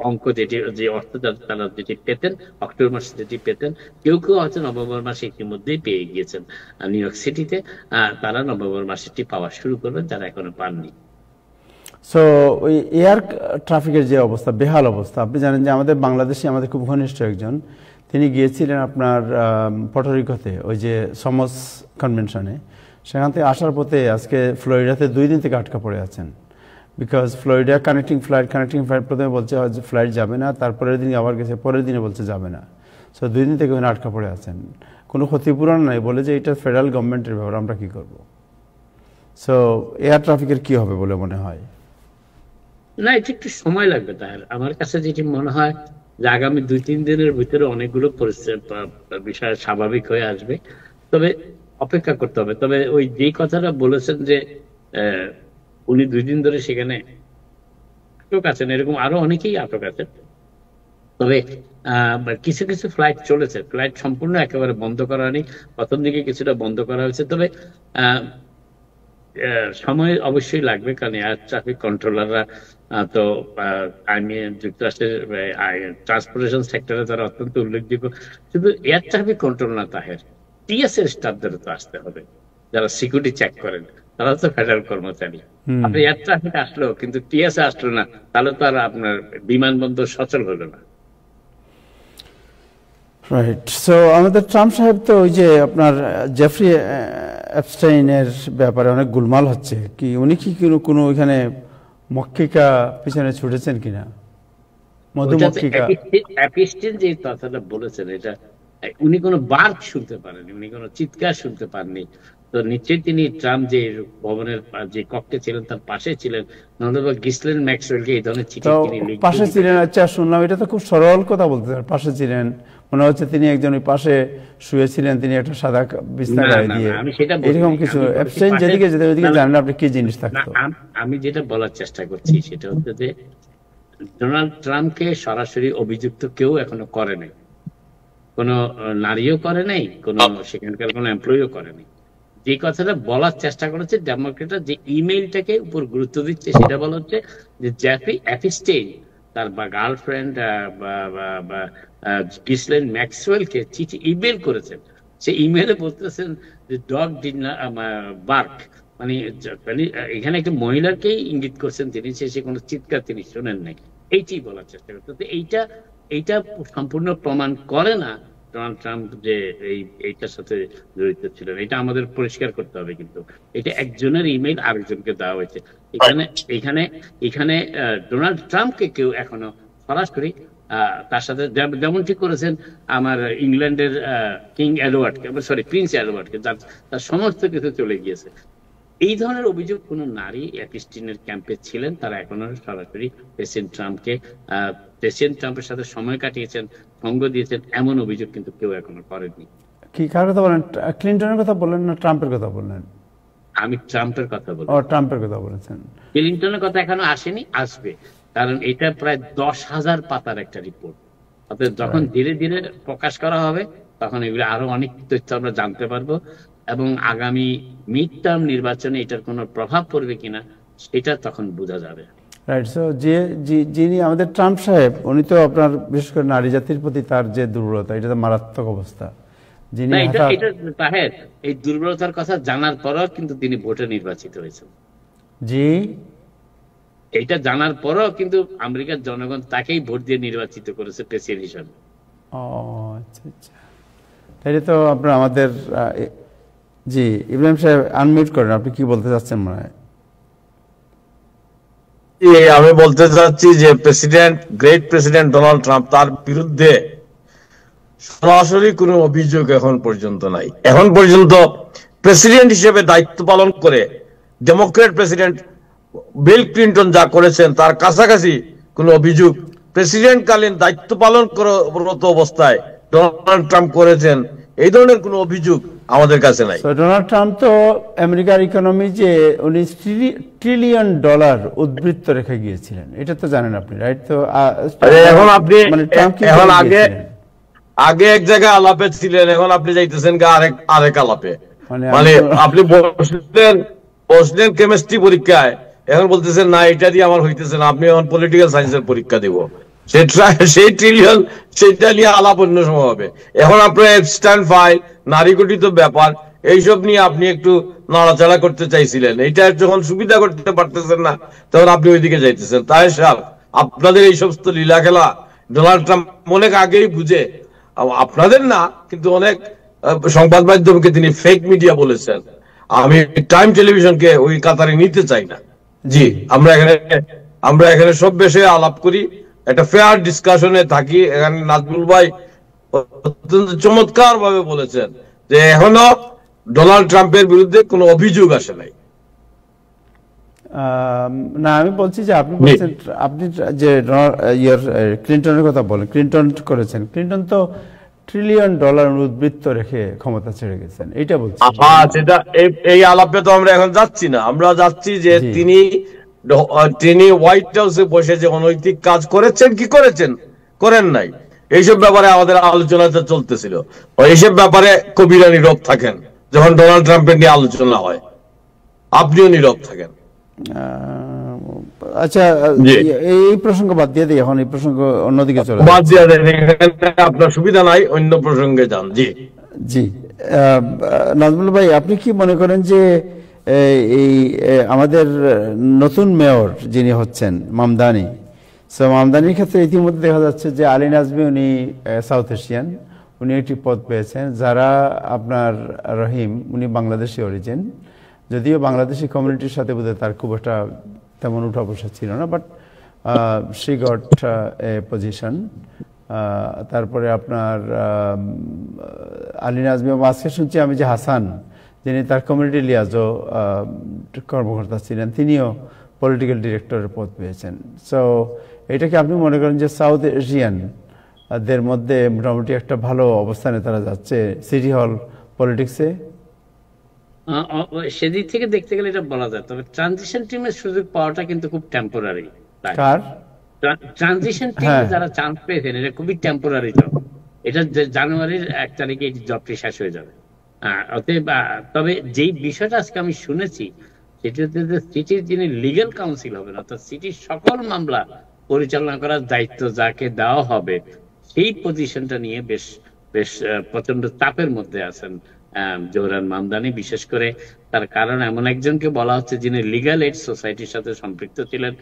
অঙ্ক যে অর্থ তারা যেটি পেতেন অক্টোবর মাসে যেটি পেতেন, কেউ কেউ হয়তো নভেম্বর মাসে ইতিমধ্যেই পেয়ে গিয়েছেন নিউ ইয়র্ক সিটিতে। তারা নভেম্বর মাসেটি পাওয়া শুরু করবেন যারা এখনো পাননি। সো ওই এয়ার ট্রাফিকের যে অবস্থা, বেহাল অবস্থা, আপনি জানেন যে আমাদের বাংলাদেশে আমাদের খুব ঘনিষ্ঠ একজন, তিনি গিয়েছিলেন আপনার পর্টোরিকোতে ওই যে সমস কনভেনশনে, সেখান থেকে আসার পথে আজকে ফ্লোরিডাতে 2 দিন থেকে আটকা পড়ে আছেন। বিকজ ফ্লোরিডা কানেক্টিং ফ্লাইট প্রথমে বলছে ফ্লাইট যাবে না, তারপরের দিন আবার গেছে, পরের দিনে বলছে যাবে না। সো 2 দিন থেকে ওখানে আটকা পড়ে আছেন, কোনো ক্ষতিপূরণ নাই, বলে যে এটা ফেডারেল গভর্নমেন্টের ব্যাপার, আমরা কি করব। সো এয়ার ট্রাফিকের কি হবে বলে মনে হয়? না, এটা একটু সময় লাগবে। তাহলে আমার কাছে যেটি মনে হয় যে আগামী 2-3 দিনের ভিতরে অনেকগুলো বিষয় স্বাভাবিক হয়ে আসবে, তবে অপেক্ষা করতে হবে। তবে ওই যে কথাটা বলেছেন যে উনি 2 দিন ধরে সেখানে আটক আছেন, এরকম আরো অনেকেই আটক আছেন। তবে কিছু কিছু ফ্লাইট চলেছে, ফ্লাইট সম্পূর্ণ একেবারে বন্ধ করা হয়নি, প্রথম দিকে কিছুটা বন্ধ করা হয়েছে। তবে সময় অবশ্যই লাগবে, কারণ এয়ার ট্রাফিক কন্ট্রোলাররা তো যুক্তরাষ্ট্রের ট্রান্সপোর্টেশন সেক্টরে তারা অত্যন্ত উল্লেখযোগ্য। শুধু এয়ার ট্রাফিক কন্ট্রোল না, তাহের টিএসএর স্টাফদেরও তো আসতে হবে, যারা সিকিউরিটি চেক করেন। তারা তো ফেডারেল কর্মচারী। আপনি এয়ার ট্রাফিক আসলো কিন্তু টিএসএ আসলো না, তাহলে তো আর আপনার বিমানবন্দর সচল হলো না। রাইট। সো আমাদের ট্রাম্প সাহেব তো ওই যে আপনার জেফরি অ্যাপস্টাইনের ব্যাপারে অনেক গোলমাল হচ্ছে, কি উনি কি কোনো ওইখানে মক্ষিকা পিছনে ছুটেছেন কিনা, মধুমক্ষিকা? অ্যাপিস্টিন যে কথাটা বলেছেন, এটা উনি কোনো বার্ক শুনতে পারেননি, উনি কোনো চিৎকার শুনতে পাননি। তো নিশ্চয়ই তিনি ট্রাম্প যে ভবনের যে কক্ষে ছিলেন তার পাশে ছিলেন, নতুবা গিসলেন ম্যাক্সওয়েলকে এই ধরনের চিঠি তিনি পাশে ছিলেন। আচ্ছা শুনলাম, এটা তো খুব সরল কথা বলতে পাশে ছিলেন, মনে হচ্ছে তিনি একজন ওই পাশে শুয়েছিলেন, তিনি একটা সাদা বিছনা গায়ে দিয়ে, এরকম কিছু। অ্যাপস্টাইন যেদিকে যেতে ওইদিকে জানেন আপনি কি জিনিস থাকতো। আমি যেটা বলার চেষ্টা করছি সেটা হচ্ছে যে ডোনাল্ড ট্রাম্পকে সরাসরি অভিযুক্ত কেউ এখনো করে নাই, কোনো নারীও করে নাই, কোনো সেখানকার কোনো এমপ্লয়িও করে নাই। যে কথাটা বলার চেষ্টা করেছে ডেমোক্রেটরা, যে ইমেইলটাকে উপর গুরুত্ব দিচ্ছে, সেটা বলা হচ্ছে যে জেফরি অ্যাপস্টাইন তার বা গার্লফ্রেন্ড বা গিসলেন ম্যাক্সওয়েলকে চিঠি ইমেইল করেছেন। সে ইমেইলে বলতেছেন যে ডগ ডিড নট বার্ক, মানে এখানে একটা মহিলাকেই ইঙ্গিত করছেন তিনি, সে কোনো চিৎকার তিনি শোনেন নাই, এইটাই বলার চেষ্টা করতে। এইটা সম্পূর্ণ প্রমাণ করে না ডোনাল্ড ট্রাম্প যে এইটার সাথে জড়িত ছিলেন। এটা আমাদের পরিষ্কার করতে হবে, কিন্তু এটা একজনের ইমেইল আরেকজনকে দেওয়া হয়েছে। এখানে ডোনাল্ড ট্রাম্পকে কেউ এখনো সরাসরি তার সাথে, যেমনটি করেছেন আমার ইংল্যান্ডের কিং এডওয়ার্ডকে, সরি প্রিন্স এডওয়ার্ডকে, তার সমস্ত কিছু চলে গিয়েছে। এই ধরনের অভিযোগ কোন নারী অ্যাপস্টাইনের ক্যাম্পে ছিলেন তারা এখনো সরাসরি প্রেসিডেন্ট ট্রাম্পের সাথে সময় কাটিয়েছেন, সঙ্গ দিয়েছেন, এমন অভিযোগ কিন্তু কেউ এখনো করেনি। কি কার কথা বলেন? ক্লিনটনের কথা বললেন না ট্রাম্পের কথা বললেন? আমি ট্রাম্পের কথা বলি। ট্রাম্পের কথা বলেছেন। ক্লিনটনের কথা এখনো আসেনি, আসবে, কারণ এটা প্রায় 10,000 পাতার একটা রিপোর্ট। অর্থাৎ যখন ধীরে ধীরে প্রকাশ করা হবে তখন এগুলো আরো অনেক তথ্য আমরা জানতে পারবো, এবং আগামী মিড টার্ম নির্বাচনে এটার কোনো প্রভাব পড়বে কিনা সেটা তখন বোঝা যাবে। রাইট। সো যিনি আমাদের ট্রাম্প সাহেব, উনি তো আপনার বিশেষ করে নারী জাতির প্রতি তার যে দুর্বলতা, এটা তো মারাত্মক অবস্থা। যিনি তাহের এই দুর্বলতার কথা জানার পরও কিন্তু তিনি ভোটে নির্বাচিত হয়েছেন। জি, এটা জানার পরও কিন্তু আমেরিকার জনগণ তাকেই ভোট দিয়ে নির্বাচিত করেছে প্রেসিডেন্ট হিসেবে। ও আচ্ছা আচ্ছা, তাইলে তো আপনার আমাদের জি ইব্রাহিম সাহেব আনমিউট করেন, আপনি কি বলতে চাচ্ছেন মনে হয়? আমি বলতে চাচ্ছি যে গ্রেট প্রেসিডেন্ট ডোনাল্ড ট্রাম্প, তার বিরুদ্ধে সরাসরি কোনো অভিযোগ এখন পর্যন্ত নাই। এখন পর্যন্ত প্রেসিডেন্ট হিসেবে দায়িত্ব পালন করে ডেমোক্রেট প্রেসিডেন্ট বিল ক্লিন্টন যা করেছেন তার কাছাকাছি কোনো অভিযোগ প্রেসিডেন্ট কালীন দায়িত্ব পালন করত অবস্থায় ডোনাল্ড ট্রাম্প করেছেন, এই ধরনের কোনো অভিযোগ আমাদের কাছে নাই। ডোনাল্ড ট্রাম্প তো আমেরিকার ইকোনমি যে $19 ট্রিলিয়ন উদ্বৃত্ত রেখে গিয়েছিলেন, এটা তো জানেন আপনি, রাইট? তো এখন আপনি এখন আগে এক জায়গায় আলাপে ছিলেন, এখন আপনি যাইতেছেন আরেক আলাপে, মানে আপনি বসলেন কেমিস্ট্রি পরীক্ষায়, এখন বলতেছেন না এটা দিয়ে আমার হইতেছে না, আপনি এখন পলিটিক্যাল সায়েন্সের পরীক্ষা দিব, সেই ট্রিলিয়ন সেটা নিয়ে আলাপ অন্য সময় হবে। এখন আপনার এপস্টাইন ফাইল, নারী গঠিত ব্যাপার, এইসব নিয়ে আপনি একটু নাড়াচাড়া করতে চাইছিলেন, এইটা যখন সুবিধা করতে পারতেছেন না তখন আপনি ওইদিকে যাইতেছেন। তাই সাহেব, আপনাদের এই সমস্ত লীলা খেলা ডোনাল্ড ট্রাম্প অনেক আগেই বুঝে, আপনাদের না কিন্তু অনেক সংবাদ মাধ্যমকে তিনি ফেক মিডিয়া বলেছেন। আমি টাইম টেলিভিশনকে ওই কাতারে নিতে চাই না। জি, আমরা এখানে সব বিষয়ে আলাপ করি, একটা ফেয়ার ডিসকাশনে থাকি। এখানে নাজমুল ভাই অত্যন্ত চমৎকার ভাবে বলেছেন যে এখনো ডোনাল্ড ট্রাম্পের বিরুদ্ধে কোনো অভিযোগ আসে নাই। না, আমি বলছি যে আপনি বলছেন, আপনি যে ক্লিন্টনের কথা বলেন, ক্লিন্টন করেছেন, ক্লিন্টন তো $1 ট্রিলিয়ন উদ্বৃত্ত রেখে ক্ষমতা ছেড়ে গেছেন, এটা বলছি। সেটা এই আলাপে তো আমরা এখন যাচ্ছি না, আমরা যাচ্ছি যে তিনি হোয়াইট হাউসে বসে যে অনৈতিক কাজ করেছেন কি করেন নাই, এইসব ব্যাপারে আমাদের আলোচনাটা চলতেছিল। এইসব ব্যাপারে কবিরা নীরব থাকেন যখন ডোনাল্ড ট্রাম্পের নিয়ে আলোচনা হয়, আপনিও নীরব থাকেন। আচ্ছা, এই প্রসঙ্গ বাদ দিয়ে দিই, এখন এই প্রসঙ্গ অন্যদিকে চলে বাদ দিয়ে দেন, আপনার সুবিধা নাই, অন্য প্রসঙ্গে যান। জি জি, নাজমুল ভাই, আপনি কি মনে করেন যে এই আমাদের নতুন মেয়র যিনি হচ্ছেন মামদানি, সো মামদানির ক্ষেত্রে ইতিমধ্যে দেখা যাচ্ছে যে আলী নাজমি উনি সাউথ এশিয়ান, উনি একটি পদ পেয়েছেন। যারা আপনার রহিম উনি বাংলাদেশি অরিজিন, যদিও বাংলাদেশি কমিউনিটির সাথে বোধহয় তার খুব একটা তেমন উঠা বসা ছিল না, but she got a position. তারপরে আপনার আলী নাজমি, আজকে শুনছি আমি যে হাসান যিনি তার কমিউনিটি লিয়াজও কর্মকর্তা ছিলেন, তিনিও পলিটিক্যাল ডিরেক্টরের পদ পেয়েছেন। সো এটাকে আপনি মনে করেন যে সাউথ এশিয়ান দের মধ্যে মোটামুটি একটা ভালো অবস্থানে তারা যাচ্ছে সিটি হল পলিটিক্সে? সেদিক থেকে দেখতে গেলে এটা বলা যায়, তবে ট্রানজিশন টিমের সুযোগ পাওয়াটা কিন্তু খুব টেম্পোরারি। কার ট্রানজিশন টিমে যারা চান্স পেয়েছেন এটা খুবই টেম্পোরারি জব। এটা জানুয়ারির 1 তারিখে এই জবটি শেষ হয়ে যাবে। অতএব তবে যেই বিষয়টা আজকে আমি শুনেছি সেটি হচ্ছে যে সিটির যিনি লিগ্যাল কাউন্সিল হবেন, অর্থাৎ সিটির সকল মামলা পরিচালনা করার দায়িত্ব যাকে দেওয়া হবে, সেই পজিশনটা নিয়ে বেশ বেশ প্রচন্ড চাপের মধ্যে আছেন জোহরান মামদানি। বিশেষ করে তার কারণ এমন একজনকে বলা হচ্ছে যিনি লিগ্যাল এইড সোসাইটির সাথে সম্পৃক্ত ছিলেন,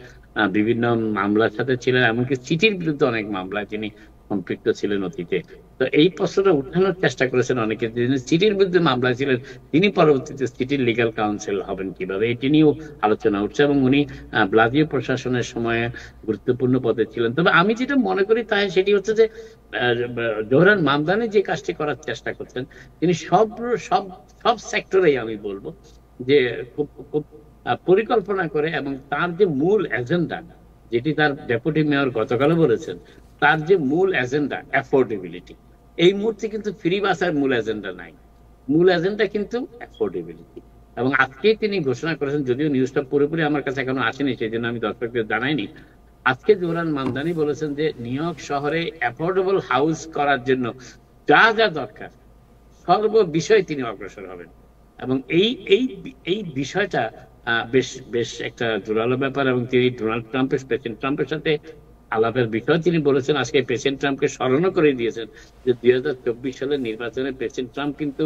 বিভিন্ন মামলার সাথে ছিলেন, এমনকি সিটির বিরুদ্ধে অনেক মামলায় তিনি সম্পৃক্ত ছিলেন অতীতে। তো এই প্রশ্নটা উঠানোর চেষ্টা করেছেন অনেকে, যিনি সিটির বিরুদ্ধে মামলা ছিলেন তিনি পরবর্তীতে সিটির লিগ্যাল কাউন্সিল হবেন কিভাবে, এটি নিয়েও আলোচনা উঠছে। এবং উনি ব্লাজিও প্রশাসনের সময়ে গুরুত্বপূর্ণ পদে ছিলেন। তবে আমি যেটা মনে করি তাই সেটি হচ্ছে যে জোহরান মামদানি যে কাজটি করার চেষ্টা করছেন, তিনি সব সব সব সেক্টরেই আমি বলবো যে খুব খুব পরিকল্পনা করে, এবং তার যে মূল এজেন্ডা, যেটি তার ডেপুটি মেয়র গতকালও বলেছেন, তার যে মূল এজেন্ডা অ্যাফোর্ডেবিলিটি, এই মুহূর্তে কিন্তু ফ্রি বাসের মূল এজেন্ডা নাই, মূল এজেন্ডা কিন্তু অ্যাফোর্ডেবিলিটি। এবং আজকে তিনি ঘোষণা করেছেন, যদিও নিউজটা পুরোপুরি আমার কাছে এখনো আসেনি, সেই জন্য আমি দর্শকদের জানাইনি। আজকে জোহরান মামদানি বলেছেন যে নিউ ইয়র্ক শহরে অ্যাফোর্ডেবল হাউস করার জন্য যা যা দরকার সর্ব বিষয়ে তিনি অগ্রসর হবেন। এবং এই এই এই বিষয়টা বেশ বেশ একটা জোরালো ব্যাপার। এবং তিনি ডোনাল্ড ট্রাম্পের, প্রেসিডেন্ট ট্রাম্পের সাথে আলাপের বিষয় তিনি বলেছেন। আজকে প্রেসিডেন্ট ট্রাম্পকে স্মরণও করে দিয়েছেন যে 2024 সালের নির্বাচনে প্রেসিডেন্ট ট্রাম্প কিন্তু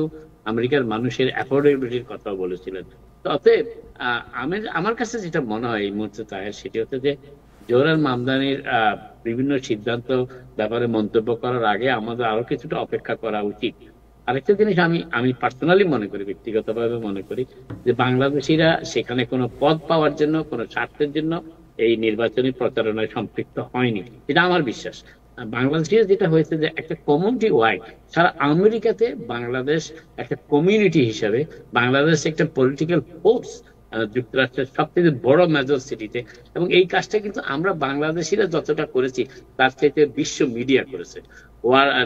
আমেরিকার মানুষের অ্যাফোর্ডেবিলিটির কথাও বলেছিলেন। তো অতএব আমার কাছে যেটা মনে হয় এই মুহূর্তে তাহের, সেটি হচ্ছে যে জোহরান মামদানির বিভিন্ন সিদ্ধান্ত ব্যাপারে মন্তব্য করার আগে আমাদের আরো কিছুটা অপেক্ষা করা উচিত। আরেকটা জিনিস আমি পার্সোনালি মনে করি, ব্যক্তিগতভাবে মনে করি যে বাংলাদেশিরা সেখানে কোনো পদ পাওয়ার জন্য, কোনো স্বার্থের জন্য এই নির্বাচনী প্রচারণায় সম্পৃক্ত হয়নি, এটা আমার বিশ্বাস। বাংলাদেশে যেটা হয়েছে যে একটা কমিউনিটি ওয়াইড সারা আমেরিকাতে বাংলাদেশ একটা কমিউনিটি হিসাবে, বাংলাদেশ একটা পলিটিক্যাল ফোর্স যুক্তরাষ্ট্রের সবথেকে বড় মেজর সিটিতে। এবং এই কাজটা কিন্তু আমরা বাংলাদেশিরা যতটা করেছি তার চাইতে বিশ্ব মিডিয়া করেছে,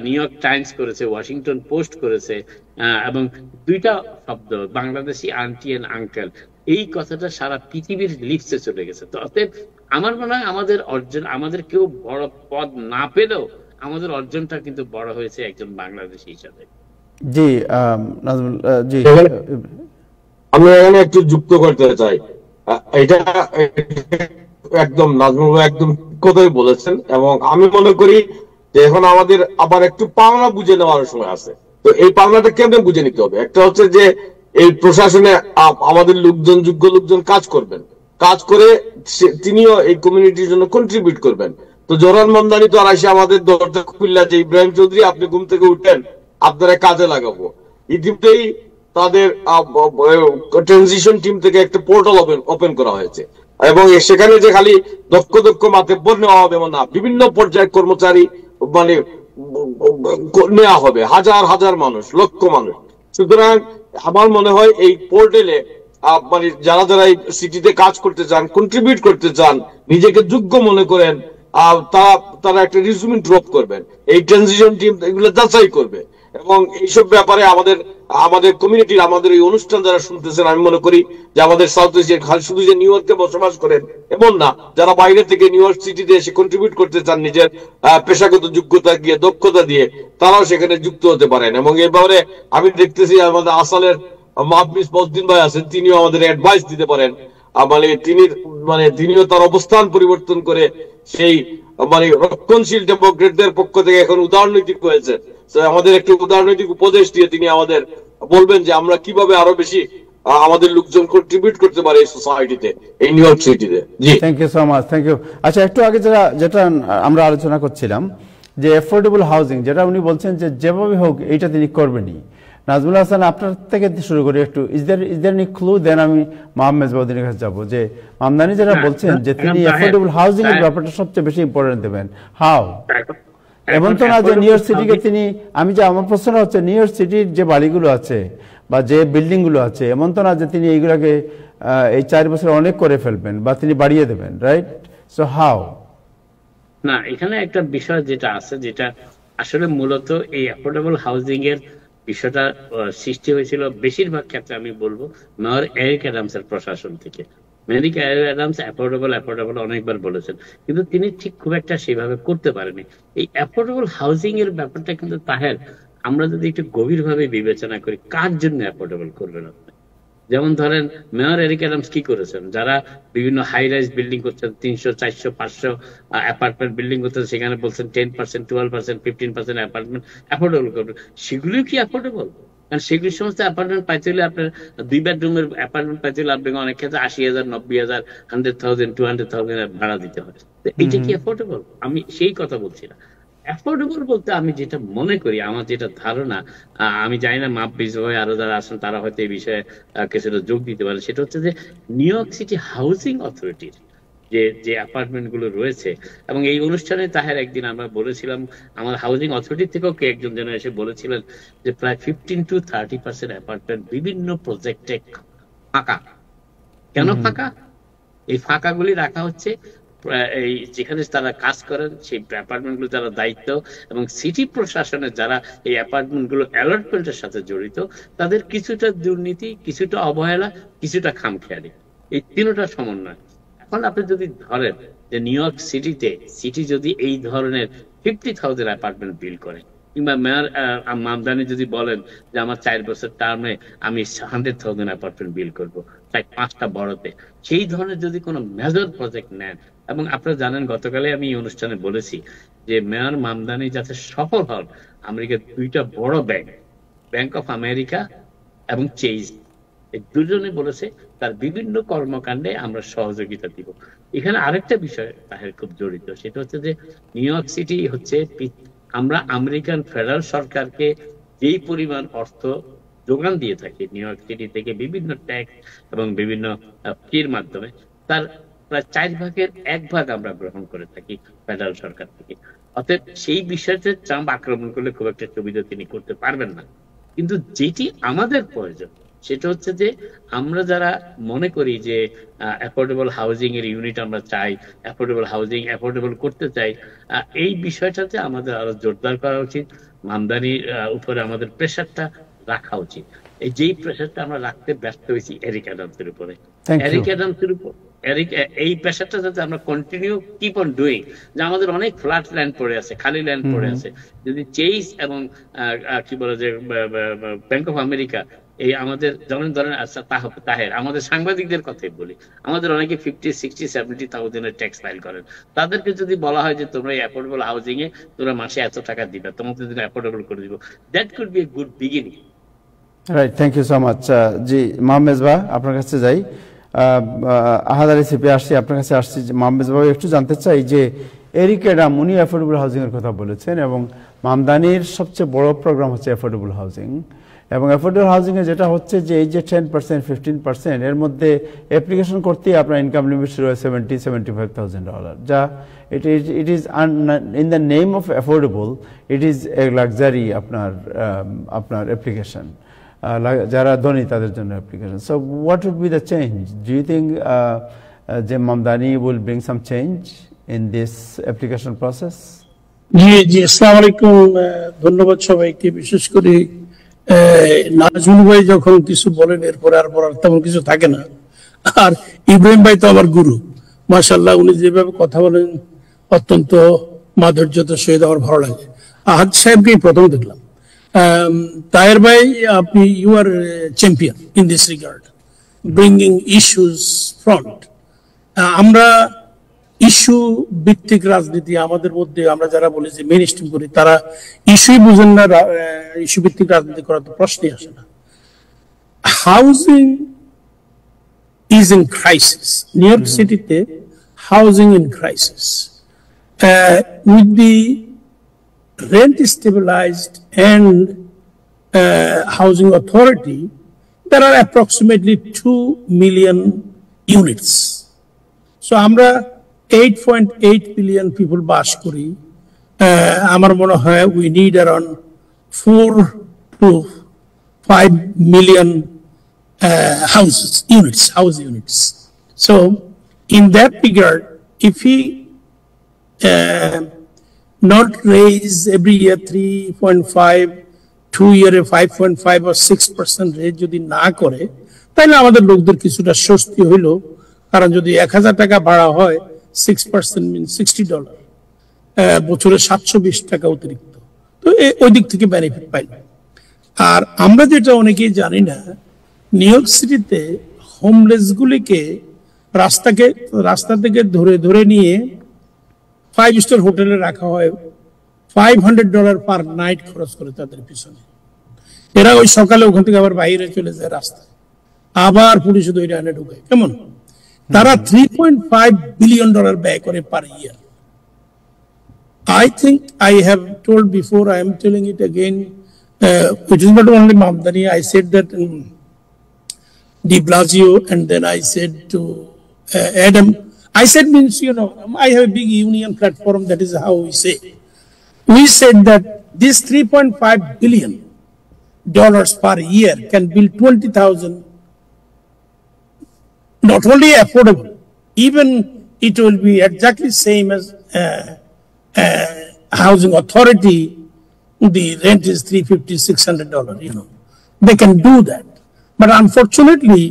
নিউ ইয়র্ক টাইমস করেছে, ওয়াশিংটন পোস্ট করেছে। এবং দুইটা শব্দ বাংলাদেশি আন্টি এন্ড আঙ্কেল, এই কথাটা সারা পৃথিবীর লিপসে চলে গেছে। তো অতএব আমার মনে হয় আমাদের অর্জন, আমাদের কেউ বড় পদ না পেলেও আমাদের অর্জনটা কিন্তু বড় হয়েছে একজন বাংলাদেশি হিসাবে। জি নাজমুল, জি আমি এখানে একটু যুক্ত করতে চাই। এটা একদম নাজমুল ভাই একদম কথাই বলেছেন। এবং আমি মনে করি যে এখন আমাদের আবার একটু পাওনা বুঝে নেওয়ার সময় আছে। তো এই পাওনাটা কেমন বুঝে নিতে হবে? একটা হচ্ছে যে এই প্রশাসনে আমাদের লোকজন, যোগ্য লোকজন কাজ করবেন, কাজ করে তিনিও এই কমিউনিটির জন্য কন্ট্রিবিউট করবেন। তো জোহরান মামদানি তো আর এসে আমাদের দরজা খুললা যে ইব্রাহিম চৌধুরী আপনি ঘুম থেকে উঠেন, আপনারা কাজে লাগাবো। ইতিমধ্যেই তাদের ট্রানজিশন টিম থেকে একটা পোর্টাল ওপেন করা হয়েছে, এবং সেখানে যে খালি দক্ষ দক্ষ মাতব্বর নেওয়া হবে এমন না, বিভিন্ন পর্যায়ের কর্মচারী মানে নেওয়া হবে, হাজার হাজার মানুষ, লক্ষ মানুষ। সুতরাং আমার মনে হয় এই পোর্টালে মানে যারা যারা এই সিটিতে কাজ করতে চান, কন্ট্রিবিউট করতে চান, নিজেকে যোগ্য মনে করেন, তারা একটা রিজুমে ড্রপ করবেন, এই ট্রানজিশন টিম এগুলো যাচাই করবে। এবং এইসব ব্যাপারে আমাদের কমিউনিটির, আমাদের এই অনুষ্ঠান যারা শুনতেছেন, আমি মনে করি যে আমাদের সাউথ এশিয়ার, শুধু যে নিউ ইয়র্কে বসবাস করেন এমন না, যারা বাইরে থেকে নিউ ইয়র্ক সিটিতে এসে কন্ট্রিবিউট করতে চান নিজের পেশাগত যোগ্যতা দিয়ে, দক্ষতা দিয়ে, তারাও সেখানে যুক্ত হতে পারেন। এবং এই ব্যাপারে আমি দেখতেছি আমাদের আসালের মাহফিজ মসদিন ভাই আছেন, তিনিও আমাদের অ্যাডভাইস দিতে পারেন। তিনিও তার অবস্থান পরিবর্তন করে সেই মানে রক্ষণশীল ডেমোক্রেটদের পক্ষ থেকে এখন উদারনৈতিক হয়েছে। আমাদের একটু উদারনৈতিক উপদেশ দিয়ে তিনি আমাদের বলবেন যে আমরা কিভাবে আরো বেশি আমাদের লোকজন কন্ট্রিবিউট করতে পারে এই সোসাইটিতে, এই নিউ ইয়র্ক সিটিতে। জি, thank you so much, thank you. আচ্ছা, একটু আগে যেটা আমরা আলোচনা করছিলাম যে অ্যাফোর্ডেবল হাউজিং, যেটা উনি বলছেন যে যেভাবে হোক এইটা তিনি করবেনই। নাজমুল হাসান, আপনার থেকে শুরু করি একটু। Is there any clue? Then আমি মোহাম্মদ বাউদ্দিনের কাছে যাবো, যে মামদানি যারা বলছেন যে তিনি অ্যাফোর্ডেবল হাউজিং এর ব্যাপারটা সবচেয়ে বেশি ইম্পর্টেন্ট দেবেন, হাউ? এমন তো না যে নিউ ইয়র্ক সিটিকে তিনি, আমার প্রশ্ন হচ্ছে নিউ ইয়র্ক সিটির যে বাড়িগুলো আছে বা যে বিল্ডিং গুলো আছে, এমন তো না যে তিনি এইগুলাকে এই 4 বছরে অনেক করে ফেলবেন বা তিনি বাড়িয়ে দেবেন, রাইট? So how? না, এখানে একটা বিষয় যেটা আছে, যেটা আসলে মূলত এই অ্যাফোর্ডেবল হাউজিং এর বিষয়টা সৃষ্টি হয়েছিল বেশিরভাগ ক্ষেত্রে আমি বলবো মেয়র এরিক অ্যাডামসের প্রশাসন থেকে। মেরিক অ্যাডামস অ্যাফোর্ডেবল অনেকবার বলেছেন, কিন্তু তিনি ঠিক খুব একটা সেভাবে করতে পারেনি। এই অ্যাফোর্ডেবল হাউজিং এর ব্যাপারটা কিন্তু তাহের, আমরা যদি একটু গভীরভাবে বিবেচনা করি, কার জন্য অ্যাফোর্ডেবল করবেন আপনি? যেমন ধরেন মেয়র এরিক অ্যাডামস কি করেছেন, যারা বিভিন্ন হাই রাইজ বিল্ডিং করছেন, 300, 400, 500 অ্যাপার্টমেন্ট বিল্ডিং করছেন, সেখানে বলছেন 10%, 12%, 15% অ্যাপার্টমেন্ট অ্যাফোর্ডেবল করবেন। সেগুলো কি অ্যাফোর্ডেবল? কারণ সেগুলি সমস্ত অ্যাপার্টমেন্ট পাইতে হলে আপনার 2 বেডরুমের অ্যাপার্টমেন্ট পাইতে হলে আপনাকে অনেক ক্ষেত্রে 80,000, 90,000, 100,000, 200,000 ভাড়া দিতে হয়। তো এটা কি অ্যাফোর্ডেবল? আমি সেই কথা বলছি না। অ্যাফোর্ডেবল বলতে আমি যেটা মনে করি, আমার যেটা ধারণা, আমি জানি না মাহফিজ ভাই আরো যারা আছেন তারা হয়তো এই বিষয়ে কিছুটা যোগ দিতে পারে, সেটা হচ্ছে যে নিউ ইয়র্ক সিটি হাউজিং অথরিটির যে অ্যাপার্টমেন্ট গুলো রয়েছে, এবং এই অনুষ্ঠানে তাহের একদিন আমরা বলেছিলাম, আমার হাউজিং অথরিটি থেকেও কে একজন যেন এসে বলেছিলেন যে প্রায় 15 to 30% অ্যাপার্টমেন্ট বিভিন্ন প্রজেক্টে ফাঁকা। কেন ফাঁকা? এই ফাঁকাগুলি রাখা হচ্ছে এই যেখানে তারা কাজ করেন সেই অ্যাপার্টমেন্ট গুলো যারা দায়িত্ব এবং সিটি প্রশাসনের যারা এই অ্যাপার্টমেন্ট গুলো অ্যালটমেন্টের সাথে জড়িত, তাদের কিছুটা দুর্নীতি, কিছুটা অবহেলা, কিছুটা খামখেয়ালি, এই তিনটা সমন্বয়। এখন আপনি যদি ধরেন যে নিউ ইয়র্ক সিটি যদি এই ধরনের 50,000 অ্যাপার্টমেন্ট বিল্ড করে, কিংবা মেয়র মামদানি যদি বলেন যে আমার 4 বছর টার্মে আমি 100,000 অ্যাপার্টমেন্ট বিল্ড করবো, তাই 5টা বড়তে, সেই ধরনের যদি কোনো মেজর প্রজেক্ট নেন, এবং আপনারা জানেন গতকালে আমি এই অনুষ্ঠানে বলেছি যে মেয়র মামদানি যাতে সফল হন, আমেরিকার 2টা বড় ব্যাংক অফ আমেরিকা এবং চেজ, এই দুজনে বলেছে তার বিভিন্ন কর্মকাণ্ডে আমরা সহযোগিতা দিব। এখানে আরেকটা বিষয় তাহের খুব জড়িত, সেটা হচ্ছে যে নিউ ইয়র্ক সিটি হচ্ছে, আমরা আমেরিকান ফেডারেল সরকারকে যেই পরিমাণ অর্থ যোগান দিয়ে থাকি নিউ ইয়র্ক সিটি থেকে বিভিন্ন ট্যাক্স এবং বিভিন্ন ফির মাধ্যমে, তার প্রায় 1/4 আমরা গ্রহণ করে থাকি ফেডারেল সরকার থেকে। অতএব সেই বিষয়টা ট্রাম্প আক্রমণ করলে খুব একটা সুবিধা তিনি করতে পারবেন না। কিন্তু যেটি আমাদের প্রয়োজন সেটা হচ্ছে যে আমরা যারা মনে করি যে অ্যাফোর্ডেবল হাউজিং এর ইউনিট আমরা চাই, অ্যাফোর্ডেবল করতে চাই, এই বিষয়টাতে আমাদের আরো জোরদার করা উচিত। আমদানির উপরে আমাদের প্রেশারটা রাখা উচিত। যেই প্রেশারটা আমরা রাখতে ব্যর্থ হয়েছি এরিক অ্যাডামসের উপরে, এই প্রেশারটা যাতে আমরা কন্টিনিউ কিপ অন ডুইং, যে আমাদের অনেক ফ্ল্যাট ল্যান্ড পড়ে আছে, খালি ল্যান্ড পড়ে আছে, যদি চেইস এবং কি বলে যে ব্যাংক অফ আমেরিকা, এই আমাদের যেমন ধরেন তাহের, আমাদের সাংবাদিকদের কথাই বলি, আমাদের অনেকে 50, 60, 70,000 ট্যাক্স ফাইল করেন, তাদেরকে যদি বলা হয় যে তোমরা অ্যাফোর্ডেবল হাউজিং এ তোমরা মাসে এত টাকা দিবে, তোমাদের জন্য অ্যাফোর্ডেবল করে দিব, that could be a good beginning. Right, thank you so much. জি মোহাম্মেদ ভাই, আপনার কাছে যাই। আহাদ আলী সিপি আসছি, আপনার কাছে আসছি। মোহাম্মেদ ভাই, একটু জানতে চাই যে এরিক অ্যাডাম উনি অ্যাফোর্ডেবল হাউজিং এর কথা বলেছেন, এবং মামদানির সবচেয়ে বড় প্রোগ্রাম হচ্ছে অ্যাফোর্ডেবল হাউজিং, এবং অ্যাফোর্ডেবল হাউজিং এ যেটা হচ্ছে যে এই যে 10%, 15% এর মধ্যে অ্যাপ্লিকেশন করতেই আপনার ইনকাম লিমিট শুরু হয় $75,000, যা it is in the name of affordable, it is a luxury আপনার অ্যাপ্লিকেশন, যারা ধনী তাদের জন্য application. So what would be the change? Do you think যে Mamdani will bring some change in this application process? জি, আসসালামু আলাইকুম, ধন্যবাদ সবাইকে। বিশেষ করে নাজমুল ভাই যখন কিছু বলেন এরপরে আর বলার তেমন কিছু থাকে না। আর ইব্রাহিম ভাই তো আমার গুরু, মাশাআল্লাহ, উনি যেভাবে কথা বলেন অত্যন্ত মাধুর্যতার সহিত আমার ভালো লাগে। আহাদ সাহেবকেই প্রথম দেখলাম। তাহের ভাই, আপনি you are champion in this regard, bringing issues front. আমরা ইস্যু ভিত্তিক রাজনীতি আমাদের মধ্যে, আমরা যারা বলি যে মেইন স্ট্রিম করি, তারা ইস্যুই বুঝেন না, ইস্যু ভিত্তিক রাজনীতি করার তো প্রশ্নই আসে না। Housing is in crisis. New York City, housing in crisis. With the rent stabilized and housing authority, there are approximately 2 million units. So, আমরা 8.8 billion people বাস করি। আমার মনে হয় we need around 4 to 5 million house units. So, in that regard, if we not raise every year 3.5, 2 year 5.5 or 6% rate যদি না করে, তাহলে আমাদের লোকদের কিছুটা স্বস্তি হইল। কারণ যদি 1000 টাকা ভাড়া হয়, 6% means $60, বছরে 720 টাকা অতিরিক্ত। তো ওই দিক থেকে বেনিফিট পাইল। আর আমরা যেটা অনেকেই জানি না, নিউ ইয়র্ক সিটিতে হোমলেস গুলিকে রাস্তা থেকে ধরে নিয়ে 5-star হোটেলে রাখা হয়, $500 পার নাইট খরচ করে তাদের পিছনে। এরা ওই সকালে ওখান থেকে আবার বাইরে চলে যায় রাস্তায়, আবার পুলিশে ধরে এনে ঢুকে। কেমন? তারা $3.5 billion ব্যয় করে পার ইয়ার। I think I have told before, I am telling it again, it is not only Mamdani. I said that de Blasio, and then I said to Adam, I said means, I have a big union platform, that is how we say. We said that this $3.5 billion per year can build 20,000, not only affordable, even it will be exactly same as housing authority. The rent is $350, $600, They can do that. But unfortunately,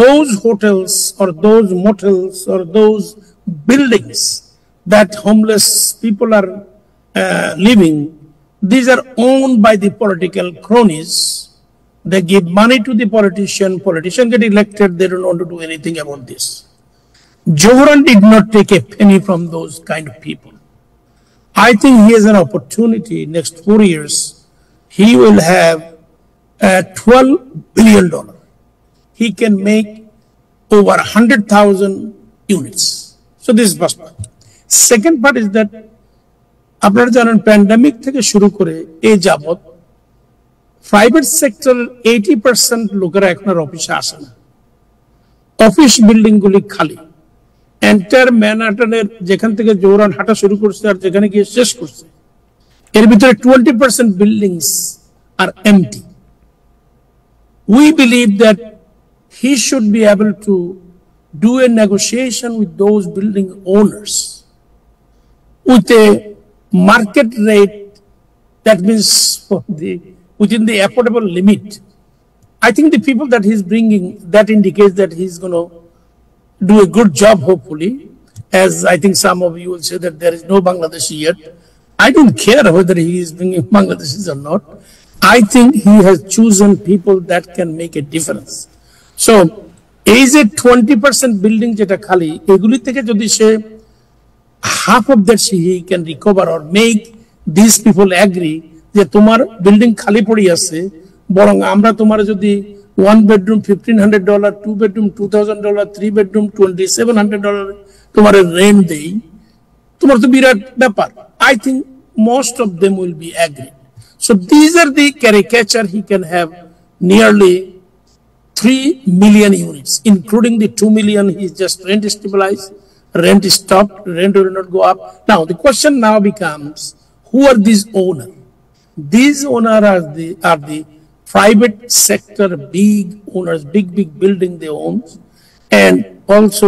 those hotels or those motels or those buildings that homeless people are living, these are owned by the political cronies. They give money to the politician get elected, they don't want to do anything about this. Joran did not take a penny from those kind of people. I think he has an opportunity next 4 years. He will have $12 billion. He can make over 100,000 units. So this is first part. Second part is that আপনারা জানেন pandemic থেকে শুরু করে এই যাবত private sector 80% লোকেরা এখন আর অফিসে আসে না। অফিস বিল্ডিং গুলি খালি। এন্টার ম্যানহাটনের যেখান থেকে জোরান হাঁটা শুরু করছে আর যেখানে গিয়ে শেষ করছে, এর ভিতরে 20% buildings are empty. We believe that he should be able to do a negotiation with those building owners with a market rate, that means within the affordable limit. I think the people that he's bringing, that indicates that he's going to do a good job, hopefully. As I think some of you will say that there is no Bangladeshi yet. I don't care whether he is bringing Bangladeshis or not. I think he has chosen people that can make a difference. So, is it 20% building jeta khali, eguli theke jodi she half of that he can recover or make these people agree যে তোমার building খালি পড়ে আছে, বরং আমরা তোমার যদি 1 bedroom $1,500, 2 bedroom $2,000, 3 bedroom $2,700 তোমার রেন্ট দেই, তোমার তো বিরাট ব্যাপার। I think most of them will be agree. So these are the caricature. He can have nearly 3 million units, including the 2 million he just rent stabilized, rent is stopped, rent will not go up. Now the question now becomes, who are these owners? These owners are the private sector, big owners, big building they own, and also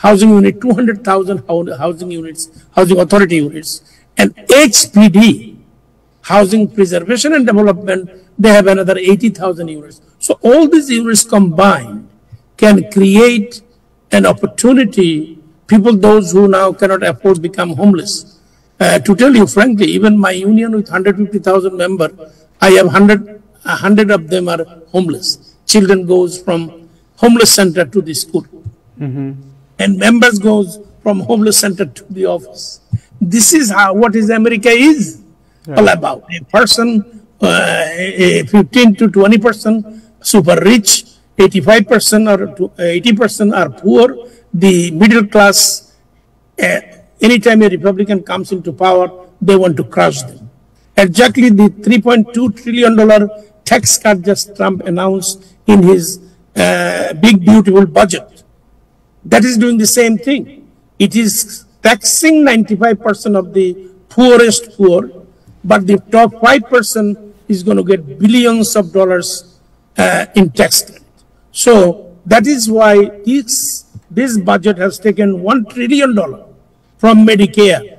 housing unit, 200,000 housing units, housing authority units, and HPD, housing preservation and development, they have another 80,000 units. So all these units combined can create an opportunity. People, those who now cannot afford, become homeless. To tell you frankly, even my union with 150,000 members, I have 100 of them are homeless. Children goes from homeless center to the school, and members goes from homeless center to the office. This is how what is America is all about. A person, 15 to 20% super rich, 85% or 80% are poor. The middle class, anytime a Republican comes into power, they want to crush them. Exactly the $3.2 trillion tax cut just Trump announced in his big, beautiful budget. That is doing the same thing. It is taxing 95% of the poorest poor, but the top 5% is going to get billions of dollars in tax credit. So that is why this budget has taken $1 trillion from Medicare.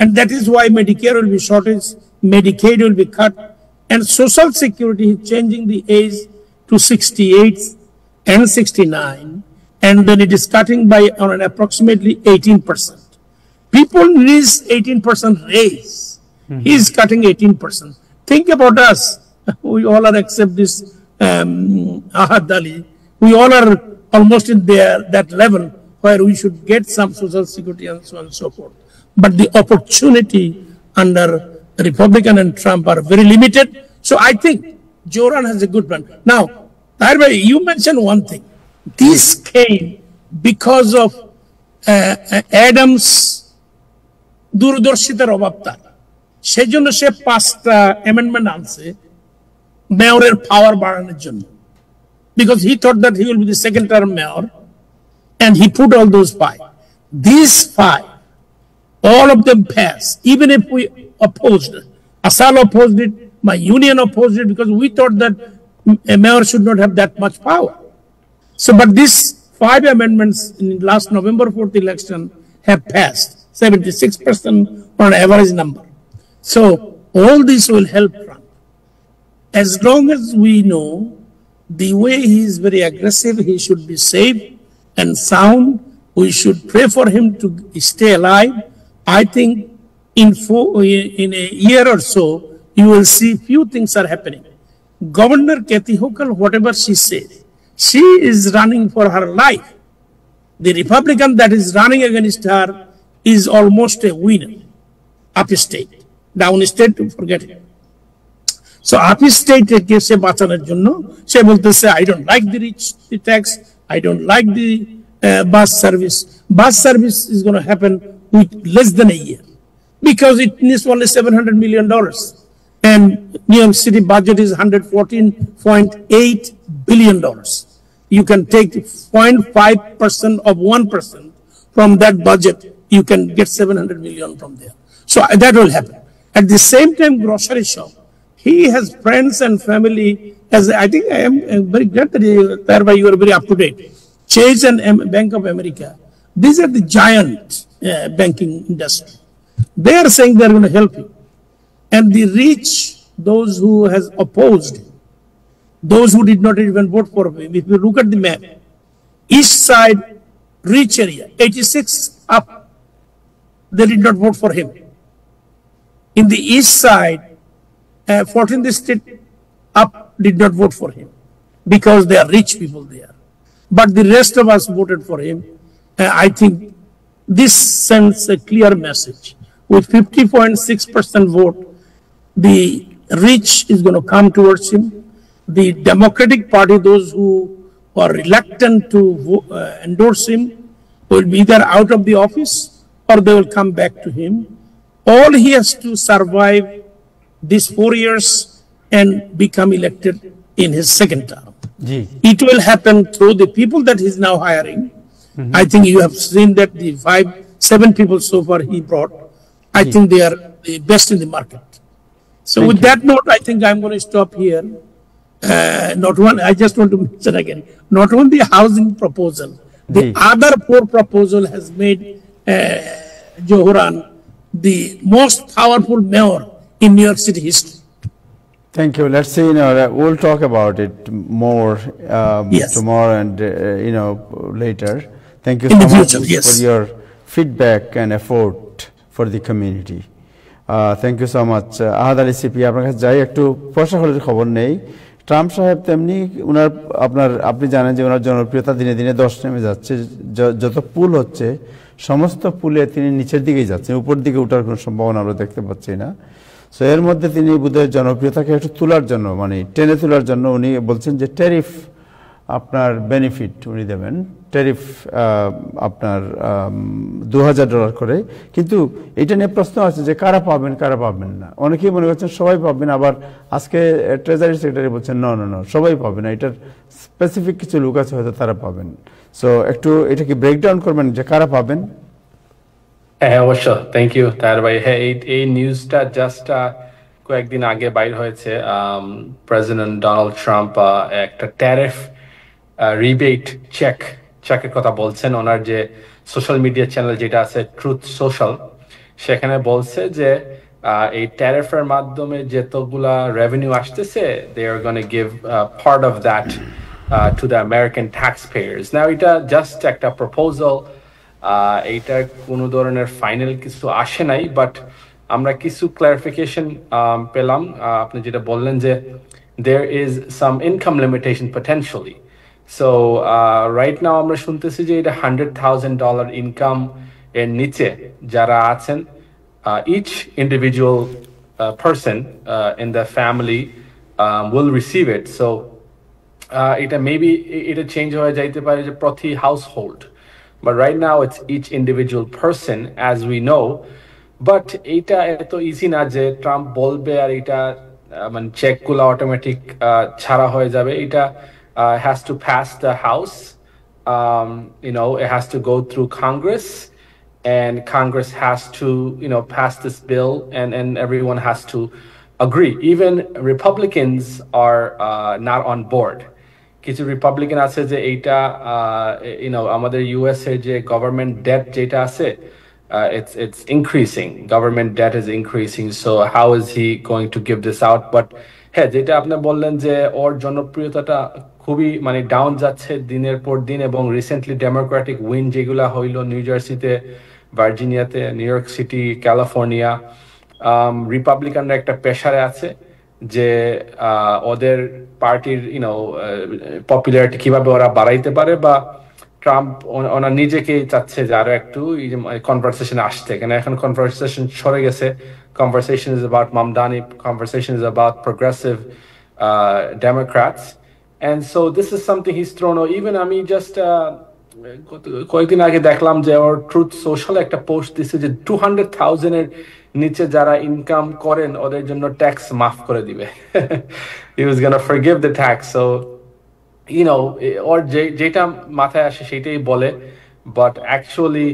And that is why Medicare will be shortage, Medicaid will be cut, and Social Security is changing the age to 68 and 69, and then it is cutting by on an approximately 18%. People need 18% raise. He is cutting 18%. Think about us. We all are except this Ahad Ali. We all are almost in that level where we should get some Social Security and so on and so forth. But the opportunity under Republican and Trump are very limited. So I think Joran has a good plan. Now, you mentioned one thing. This came because of Adams' দূরদর্শিতার অভাব তার, সেজন্য সে 5টা amendment আনছে মেয়রের পাওয়ার বাড়ানোর জন্য, because he thought that he will be the second term mayor, and he put all those 5. These 5, all of them passed, even if we opposed it. Asal opposed it, my union opposed it, because we thought that a mayor should not have that much power. So, but these 5 amendments in last November 4th election have passed, 76% on an average number. So, all this will help Trump. As long as we know the way he is very aggressive, he should be safe and sound. We should pray for him to stay alive. I think in a year or so, you will see few things are happening. Governor Kathy Hochul, whatever she says, she is running for her life. The Republican that is running against her is almost a winner. Upstate, downstate, forget it. So upstate se bachanar jonno she bolteche, I don't like the rich tax, I don't like the bus service. Bus service is going to happen with less than a year because it needs only $700 million. And New York City budget is $114.8 billion. You can take 0.5% of 1% from that budget. You can get $700 million from there. So that will happen. At the same time, grocery shop. He has friends and family. As I think I am very glad that you are very up to date. Chase and Bank of America. These are the giant banking industry. They are saying they are going to help you. And the rich, those who has opposed him, those who did not even vote for him. If you look at the map, east side, rich area, 86 up, they did not vote for him. In the east side, 14th Street up did not vote for him because they are rich people there. But the rest of us voted for him. I think this sends a clear message. With 50.6% vote, the rich is going to come towards him. The Democratic Party, those who are reluctant to endorse him, will be either out of the office or they will come back to him. All he has to survive these 4 years and become elected in his second term. It will happen through the people that he's now hiring. I think you have seen that the 7 people so far he brought, I think they are the best in the market. So with that note, I think I'm going to stop here. I just want to mention again, not only the housing proposal, the other 4 proposal has made Joran the most powerful mayor in New York City history. Thank you. Let's see, we'll talk about it more tomorrow and, later. Thank you so much for your feedback and effort for the community. Thank you so much. Ahad Ali CP, আপনার কাছে যাই একটু প্রশাসনের খবর নেই। Trump সাহেব তেমনি আপনি জানেন যে ওনার জনপ্রিয়তা দিনে দিনে ধস নেমে যাচ্ছে। যত পুল হচ্ছে সমস্ত পুলে তিনি নিচের দিকেই যাচ্ছেন, উপর দিকে ওঠার কোনো সম্ভাবনা আমরা দেখতে পাচ্ছি না। সো এর মধ্যে তিনি বোধহয় জনপ্রিয়তাকে একটু তোলার জন্য, মানে টেনে তোলার জন্য উনি বলছেন যে ট্যারিফ আপনার বেনিফিট উনি দেবেন, ট্যারিফ আপনার $2000 করে। কিন্তু এটা নিয়ে প্রশ্ন আছে যে কারা পাবেন কারা পাবেন না। অনেকেই মনে করছেন সবাই পাবেন, আবার আজকে ট্রেজারি সেক্রেটারি বলছেন না সবাই পাবেন না, এটার স্পেসিফিক কিছু লোক আছে হয়তো তারা পাবেন। সো একটু এটা কি ব্রেকডাউন করবেন যে কারা পাবেন? হ্যাঁ অবশ্য, থ্যাংক ইউ তার ভাই। হ্যাঁ এই নিউজটা জাস্ট কয়েকদিন আগে বাইর হয়েছে। প্রেসিডেন্ট ডোনাল্ড ট্রাম্প একটা ট্যারিফ রিবেট চেকের কথা বলছেন। ওনার যে সোশ্যাল মিডিয়া চ্যানেল যেটা আছে ট্রুথ সোশ্যাল, সেখানে বলছে যে এই ট্যারিফের মাধ্যমে যতগুলা রেভিনিউ আসতেছে, they are gonna give part of that to the American tax payers. Now এটা জাস্ট একটা প্রপোজাল, এইটার কোনো ধরনের ফাইনাল কিছু আসে নাই, বাট আমরা কিছু ক্লারিফিকেশন পেলাম। আপনি যেটা বললেন যে there is some income limitation potentially. So right now আমরা শুনতেছি যে এটা $100,000 ইনকাম এর নিচে যারা আছেন, each individual person in the family will receive it. So এটা maybe এটা চেঞ্জ হয়ে যাইতে পারে যে প্রতি household, but right now it's each individual person as we know. But এটা এত ইজি না যে ট্রাম্প বলবে আর এটা মানে চেকগুলো অটোমেটিক ছাড়া হয়ে যাবে। এটা has to pass the House, it has to go through Congress, and Congress has to pass this bill, and everyone has to agree. Even Republicans are not on board. কিছু Republican আছে যে এইটা আমাদের US এর যে government date যেটা আছে, it's increasing. Government debt is increasing. So how is he going to give this out? But হ্যাঁ, যেটা আপনি বললেন যে ওর জনপ্রিয়তাটা খুবই মানে ডাউন যাচ্ছে দিনের পর দিন, এবং রিসেন্টলি ডেমোক্রেটিক উইন যেগুলা হইলো নিউ জার্সিতে, ভার্জিনিয়াতে, নিউ ইয়র্ক সিটি, ক্যালিফোর্নিয়া, রিপাবলিকানরা একটা প্রেসারে আছে যে ওদের পার্টির পপুলারিটি কিভাবে ওরা বাড়াইতে পারে, বা ট্রাম্প ওনার নিজেকেই চাচ্ছে যে আরো একটু কনভারসেশনে আসতে। কেন এখন কনভারসেশন সরে গেছে, conversation is about Mamdani, conversation is about progressive Democrats, and so this is something he's thrown out. Even আমি জাস্ট কয়েকদিন আগে দেখলাম যে ওর ট্রুথ সোশ্যাল একটা পোস্ট দিছে যে 200,000 এর নিচে যারা ইনকাম করেন ওদের জন্য ট্যাক্স মাফ করে দিবে। he was gonna forgive the tax. So ওর যেটা মাথায় আসে সেটাই বলে, বাট অ্যাকচুয়ালি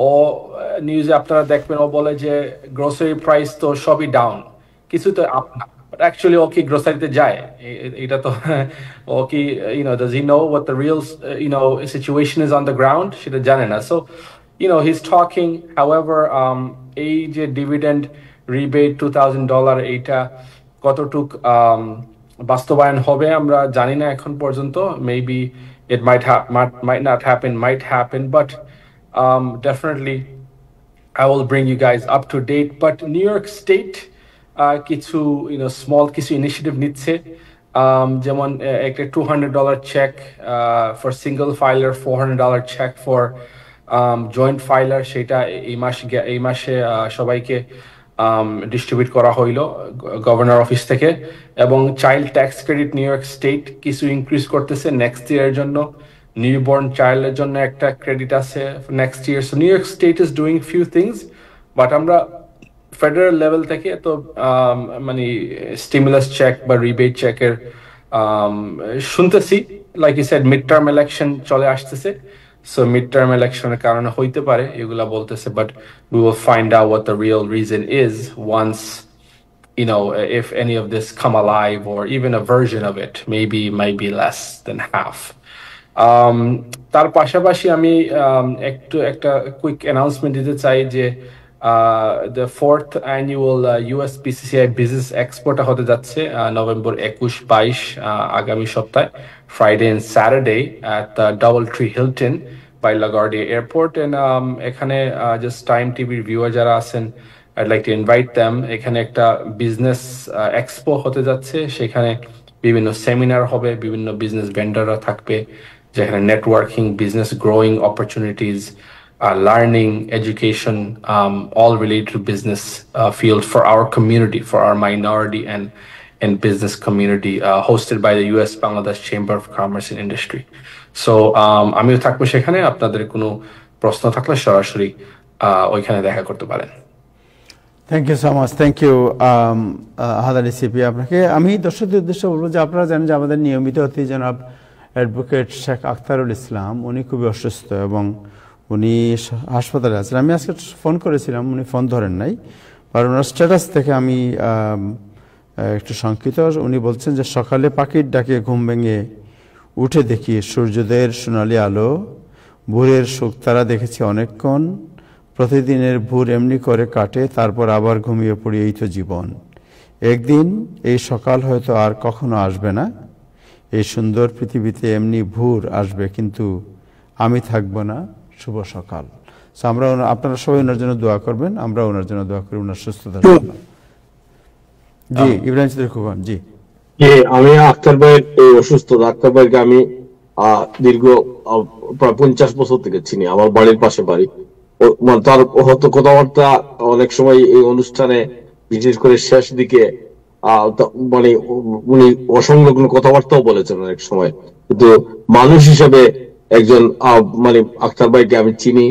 ও নিউজে আপনারা দেখবেন ও বলে যে গ্রোসারি প্রাইস তো সবই ডাউন, কিছু তো আপ না, বাট অ্যাকচুয়ালি ও কি গ্রোসারিতে যায়? এটা তো ও কি does he know what the real situation is on the ground? সেটা জানে না। So he's talking. However, এই যে ডিভিডেন্ড রিবেট $2,000 এইটা কতটুক বাস্তবায়ন হবে আমরা জানি না এখন পর্যন্ত। Maybe it might not happen, but definitely I will bring you guys up to date. But New York State কিছু স্মল কিছু ইনিশিয়েটিভ নিচ্ছে, যেমন একটা $200 check for single filer, $400 check for joint filer, সেটা এই মাসে সবাইকে ডিস্ট্রিবিউট করা হইলো গভর্নর অফিস থেকে। এবং child tax credit New York State কিছু ইনক্রিজ করতেছে নেক্সট ইয়ারের জন্য, নিউবর্ন চাইল্ডের জন্য একটা ক্রেডিট আছে next year. So New York State is doing few things, but আমরা ফেডারেল লেভেল থেকে তো মানে স্টিমুলাস চেক বা রিবেট চেকের শুনতেছি। Like you said, mid term election চলে আসতেছে, so midterm এর কারণে হইতে পারে এগুলা বলতেছে, but we will find out what the real reason is once if any of this come alive, or even a version of it, maybe might be less than half. তার পাশাপাশি আমি একটা কুইক অ্যানাউন্সমেন্ট দিতে চাই যে the 4th annual USPCCI Business Expo হতে যাচ্ছে November 21-22 আগামী সপ্তাহে, Friday and Saturday at the DoubleTree Hilton by LaGuardia Airport. And এখানে just Time TV viewer যারা আছেন, I'd like to invite them. এখানে একটা বিজনেস এক্সপো হতে যাচ্ছে, সেখানে বিভিন্ন সেমিনার হবে, বিভিন্ন বিজনেস ভেন্ডররা থাকবে, যেখানে networking, business growing opportunities, learning, education, all related to business field for our community, for our minority and and business community, hosted by the US Bangladesh Chamber of Commerce and Industry. So আমিও থাকবো সেখানে, আপনাদের কোনো প্রশ্ন থাকলে সরাসরি ওইখানে দেখা করতে পারেন। Thank you so much, thank you হাদারি সিপি আপনাকে। আমি দর্শকদের উদ্দেশ্যে বলবো যে আপনারা জানেন যে আমাদের নিয়মিত অতিথি জনাব অ্যাডভোকেট শেখ আখতারুল ইসলাম, উনি খুবই অসুস্থ এবং উনি হাসপাতালে আছেন। আমি আজকে ফোন করেছিলাম, উনি ফোন ধরেন নাই, আর ওনার স্ট্যাটাস থেকে আমি একটু শঙ্কিত। উনি বলছেন যে সকালে পাখির ডাকে ঘুম ভেঙে উঠে দেখি সূর্যোদয়ের সোনালি আলো, ভোরের শুকতারা দেখেছি অনেকক্ষণ, প্রতিদিনের ভোর এমনি করে কাটে, তারপর আবার ঘুমিয়ে পড়ি, এই তো জীবন। একদিন এই সকাল হয়তো আর কখনো আসবে না, এই সুন্দর পৃথিবীতে এমনি ভোর আসবে, কিন্তু আমি থাকবো না, শুভ সকাল। আমরা আপনারা সবাই ওনার জন্য দোয়া করবেন, আমরা ওনার জন্য দোয়া করি, ওনার সুস্থতার জন্য। জি ইব্রাহিম চৌধুরী খোকন। জি আমি আখতার ভাইয়ের এই অসুস্থতা, আখতার ভাইকে আমি দীর্ঘ প্রায় 50 বছর থেকে চিনি, আমার বাড়ির পাশে বাড়ি। তার হয়তো কথাবার্তা অনেক সময় এই অনুষ্ঠানে, বিশেষ করে শেষ দিকে মানে উনি অসংলগ্ন কথাবার্তাও বলেছেন অনেক সময়, কিন্তু মানুষ হিসেবে একজন মানে আখতার ভাইকে আমি চিনি,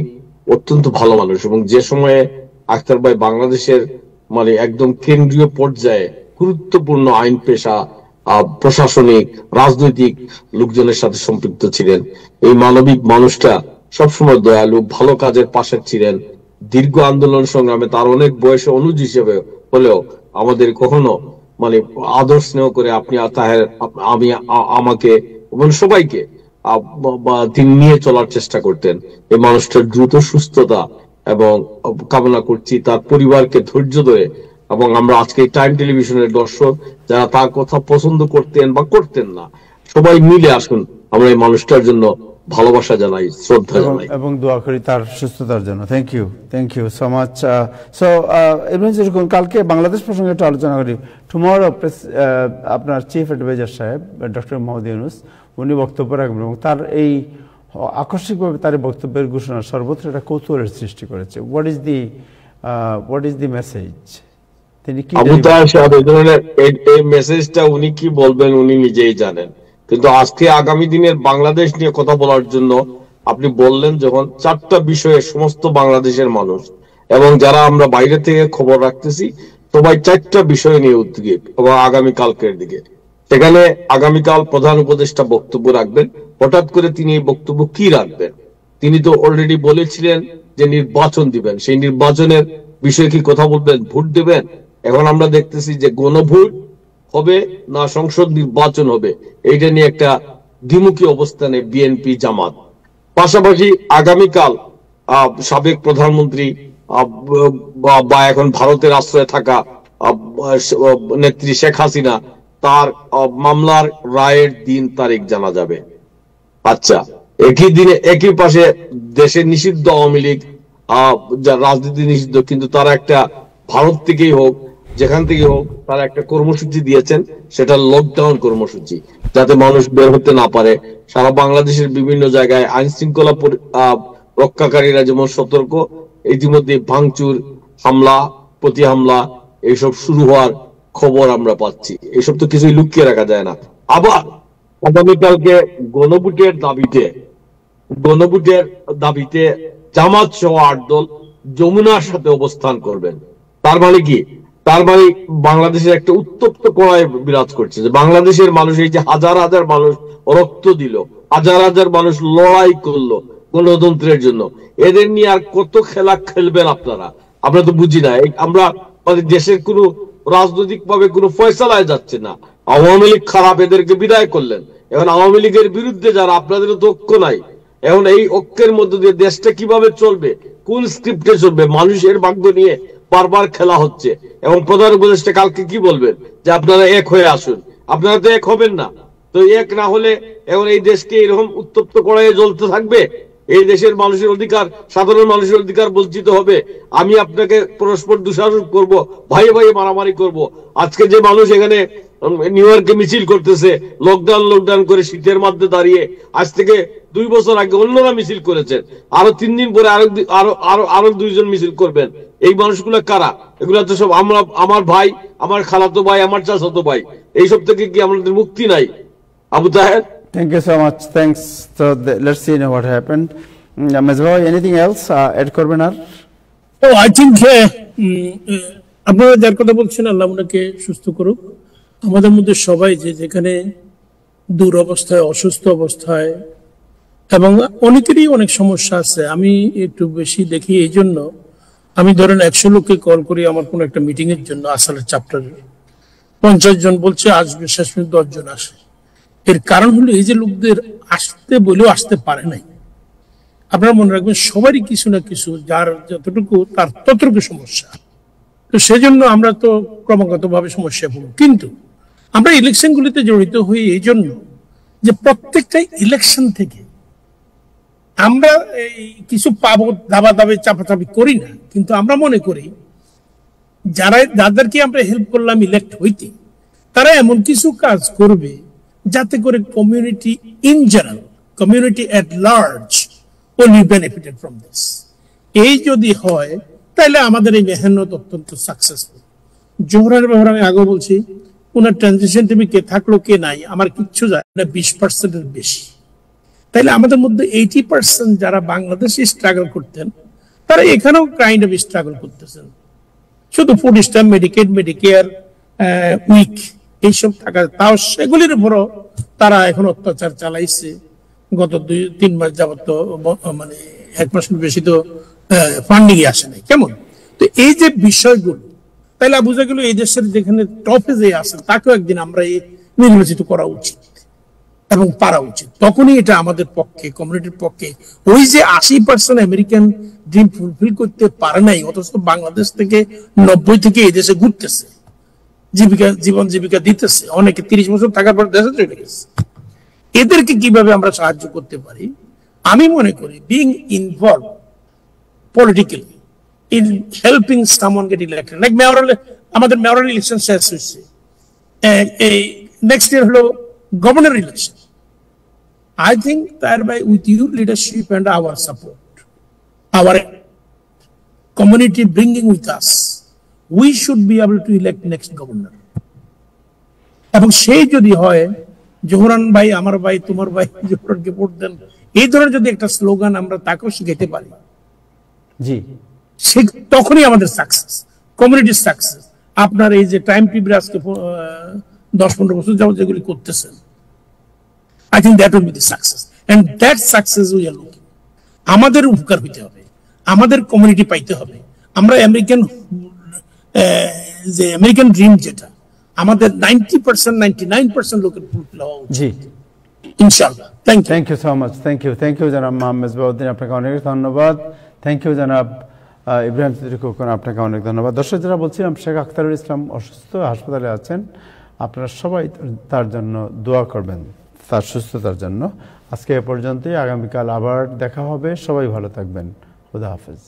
অত্যন্ত ভালো মানুষ। এবং যে সময়ে আখতার ভাই বাংলাদেশের মানে একদম কেন্দ্রীয় পর্যায়ে গুরুত্বপূর্ণ আইন পেশা, প্রশাসনিক, রাজনৈতিক লোকজনের সাথে সম্পৃক্ত ছিলেন, এই মানবিক মানুষটা সবসময় দয়ালু, ভালো কাজের পাশে ছিলেন। দীর্ঘ আন্দোলন সংগ্রামে তার অনেক বয়সে অনুজ হিসেবে হলেও আমাদের কখনো মানে আদর স্নেহ করে আপনি তাহের আমি আমাকে এবং সবাইকে তিনি নিয়ে চলার চেষ্টা করতেন। এই মানুষটার দ্রুত সুস্থতা এবং কামনা করছি, তার পরিবারকে ধৈর্য ধরে। এবং আমরা আজকে টাইম টেলিভিশনের দর্শক যারা তার কথা পছন্দ করতেন বা করতেন না, সবাই মিলে আসুন আমরা এই মানুষটার জন্য ভালোবাসা জানাই, শ্রদ্ধা জানাই এবং দোয়া করি তার সুস্থতার জন্য। Thank you so much. So Ibrahim যেরকম কালকে বাংলাদেশ প্রসঙ্গে একটু আলোচনা করি। টুমরো আপনার চিফ অ্যাডভাইজার সাহেব ডক্টর মোহাম্মদ ইউনুস উনি বক্তব্য রাখবেন, এবং তার এই আকস্মিকভাবে তার বক্তব্যের ঘোষণা সর্বত্র একটা কৌতূহলের সৃষ্টি করেছে। What is the message? তিনি কি এই মেসেজটা উনি কি বলবেন উনি নিজেই জানেন, কিন্তু আজকে আগামী দিনের বাংলাদেশ নিয়ে কথা বলার জন্য আপনি বললেন যখন 4টা বিষয়ে সমস্ত বাংলাদেশের মানুষ এবং যারা আমরা বাইরে থেকে খবর রাখতেছি সবাই 4টা বিষয় নিয়ে উদ্যোগী এবং আগামীকালকের দিকে। সেখানে আগামীকাল প্রধান উপদেষ্টা বক্তব্য রাখবেন। হঠাৎ করে তিনি এই বক্তব্য কি রাখবেন? তিনি তো অলরেডি বলেছিলেন যে নির্বাচন দিবেন, সেই নির্বাচনের বিষয়ে কি কথা বলবেন? ভোট দেবেন? এখন আমরা দেখতেছি যে গণভোট হবে না সংসদ নির্বাচন হবে, এইটা নিয়ে একটা দ্বিমুখী অবস্থানে বিএনপি জামাত। পাশাপাশি আগামীকাল সাবেক প্রধানমন্ত্রী বা এখন ভারতের আশ্রয়ে থাকা নেত্রী শেখ হাসিনা, তার মামলার রায়ের দিন তারিখ জানা যাবে। আচ্ছা, একই দিনে একই পাশে দেশে নিষিদ্ধ আওয়ামী লীগ, রাজনীতি নিষিদ্ধ, কিন্তু তারা একটা ভারত থেকেই হোক যেখান থেকে হোক তারা একটা কর্মসূচি দিয়েছেন, সেটা লকডাউন কর্মসূচি, যাতে মানুষ বের হতে না পারে। সারা বাংলাদেশের বিভিন্ন জায়গায় আইন শৃঙ্খলা রক্ষাকারীরা যেমন সতর্ক, ইতিমধ্যে ভাঙচুর, হামলা, প্রতি হামলা এইসব শুরু হওয়ার খবর আমরা পাচ্ছি। এইসব তো কিছুই লুকিয়ে রাখা যায় না। আবার আগামীকালকে গণভোটের দাবিতে জামাত সহ 8 দল যমুনার সাথে অবস্থান করবেন। তার মানে কি? তার মানে বাংলাদেশের একটা উত্তপ্ত কড়াই বিরাজ করছে, যে বাংলাদেশের মানুষ, এই যে হাজার হাজার মানুষ রক্ত দিল, হাজার হাজার মানুষ লড়াই করলো গণতন্ত্রের জন্য, এদের নিয়ে আর কত খেলা খেলবেন আপনারা? আমরা তো বুঝি না। আমরা দেশের কোনো রাজনৈতিক ভাবে কোনো ফয়সালায় যাচ্ছে না। আওয়ামী লীগ খারাপ, এদেরকে বিদায় করলেন। এখন আওয়ামী লীগের বিরুদ্ধে যারা, আপনাদের তো ঐক্য নাই। এখন এই ঐক্যের মধ্যে দিয়ে দেশটা কিভাবে চলবে, কোন স্ক্রিপ্টে চলবে? মানুষের ভাগ্য নিয়ে বারবার খেলা হচ্ছে। এবং প্রধান উপদেষ্টা কালকে কি বলবেন? যে আপনারা এক হয়ে আসুন। আপনারা তো এক হবেন না। তো এক না হলে এখন এই দেশকে এরকম উত্তপ্ত কড়াইয়ে জ্বলতে থাকবে। এই দেশের মানুষের অধিকার, সাধারণ মানুষের অধিকার বঞ্চিত হবে। আমি আপনাকে পরস্পর দোষারোপ করব, ভাইয়ে ভাইয়ে মারামারি করব। আজকে যে মানুষ এখানে নিউ ইয়র্কে মিছিল করতেছে, লকডাউন করে শীতের মধ্যে দাঁড়িয়ে, আজ থেকে 2 বছর আগে অন্যরা মিছিল করেছেন, আরো 3 দিন পরে আরো 2 জন মিছিল করবেন। এই মানুষগুলো কারা? এগুলা তো সব আমার ভাই, আমার খালাতো ভাই, আমার চাচাতো ভাই। এইসব থেকে কি আমাদের মুক্তি নাই? Abu Taher, thank you so much. Thanks. So let's see now what happened. Ms. Bhai, anything else add করবেন আর? I think আপনারা যার কথা বলছেন আল্লাহ ওনাকে সুস্থ করুক। আমাদের মধ্যে সবাই যেখানে দূর অবস্থায়, অসুস্থ অবস্থায়, এবং অনেকেরই অনেক সমস্যা আছে। আমি একটু বেশি দেখি, এই জন্য আমি ধরেন 100 লোককে কল করি আমার কোন একটা মিটিং এর জন্য, আসলে চ্যাপ্টারের 50 জন বলছে আসবে, শেষ পর্যন্ত 10 জন আসে। এর কারণ হলো এই যে লোকদের আসতে বলেও আসতে পারে নাই। আপনারা মনে রাখবেন সবারই কিছু না কিছু, যার যতটুকু তার ততটুকু সমস্যা। তো সেজন্য আমরা তো ক্রমাগত ভাবে সমস্যায় পড়ব। কিন্তু আমরা ইলেকশন গুলিতে জড়িত হই এই জন্য যে প্রত্যেকটা ইলেকশন থেকে আমরা কিছু পাবো, দাবাদাবি চাপাচাপি করি না, কিন্তু আমরা মনে করি যাদেরকে আমরা হেল্প করলাম ইলেক্ট হইতে, তারা এমন কিছু কাজ করবে যাতে করে community in general, community at large only benefited from this. এই যদি হয় তাহলে আমাদের এই মেহনত অত্যন্ত সাকসেসফুল। জোহরার ব্যাপারে আমি আগে বলছি, ওনার ট্রানজিশন টিমে কে থাকলো কে নাই আমার কিচ্ছু যায় না, 20%-এর বেশি। তাইলে আমাদের মধ্যে 80% যারা বাংলাদেশে স্ট্রাগল করতেন, তারা এখানেও কাইন্ড অফ স্ট্রাগল করতেছেন। শুধু ফুড স্ট্যাম্প, মেডিকেয়ার, উইক এইসব থাকা, তাও সেগুলির উপরও তারা এখন অত্যাচার চালাইছে। গত 2-3 মাস যাবত তো মানে 1 মাসের বেশি তো ফান্ডিং আসে নাই। কেমন? তো এই যে বিষয়গুলো, তাইলে বোঝা গেল এই দেশের যেখানে টপে যে আছেন তাকেও একদিন আমরা নির্বাচিত করা উচিত এবং পারা উচিত। তখনই এটা আমাদের পক্ষে, কমিউনিটির পক্ষে, ওই যে 80% আমেরিকান ড্রিম ফুলফিল করতে পারে নাই, অথচ বাংলাদেশ থেকে 90 থেকে এই দেশে ঘুরতেছে, জীবন জীবিকা দিতেছে, অনেকে 30 বছর থাকার পর দেশে চলে গেছে। এদেরকে কিভাবে আমরা সাহায্য করতে পারি? আমি মনে করি being involve politically in helping someone get elected, like mayoral, আমাদের মেয়রাল ইলেকশন শেষ হয়েছে, এই নেক্সট ইয়ার হলো governor election. I think thereby with your leadership and our support, our community bringing with us, we should be able to elect next governor. এবং সেই যদি হয় Zohran ভাই আমার ভাই, তোমার ভাই, জোহরানকে ভোট দেন, এই ধরনের যদি একটা স্লোগান আমরা তাকেও শিখাইতে পারি, জি, তখনই আমাদের সাকসেস, কমিউনিটির সাকসেস। আপনার এই যে টাইম টিভি আজকে 10-15 বছর যাবত যেগুলি করতেছেন, I think that will be the success, and that success we are looking. আমাদের উপকার হইতে হবে, আমাদের কমিউনিটি পাইতে হবে। আমরা আমেরিকান ড্রিম যেটা আমাদের 90%, 99% লোকের ফুলফিল হওয়া উচিত। জি, ইনশাআল্লাহ। Thank you so much. Thank you জনাব মোহাম্মদ মেজবাউদ্দিন, আপনাকে অনেক ধন্যবাদ। থ্যাংক ইউ জনাব ইব্রাহিম সিদ্দিক খোকন, আপনাকে অনেক ধন্যবাদ। দর্শক, যারা বলছিলাম শেখ আখতারুল ইসলাম অসুস্থ, হাসপাতালে আছেন, আপনারা সবাই তার জন্য দোয়া করবেন, তার সুস্থতার জন্য। আজকে এ পর্যন্তই, আগামীকাল আবার দেখা হবে। সবাই ভালো থাকবেন। খুদা হাফেজ।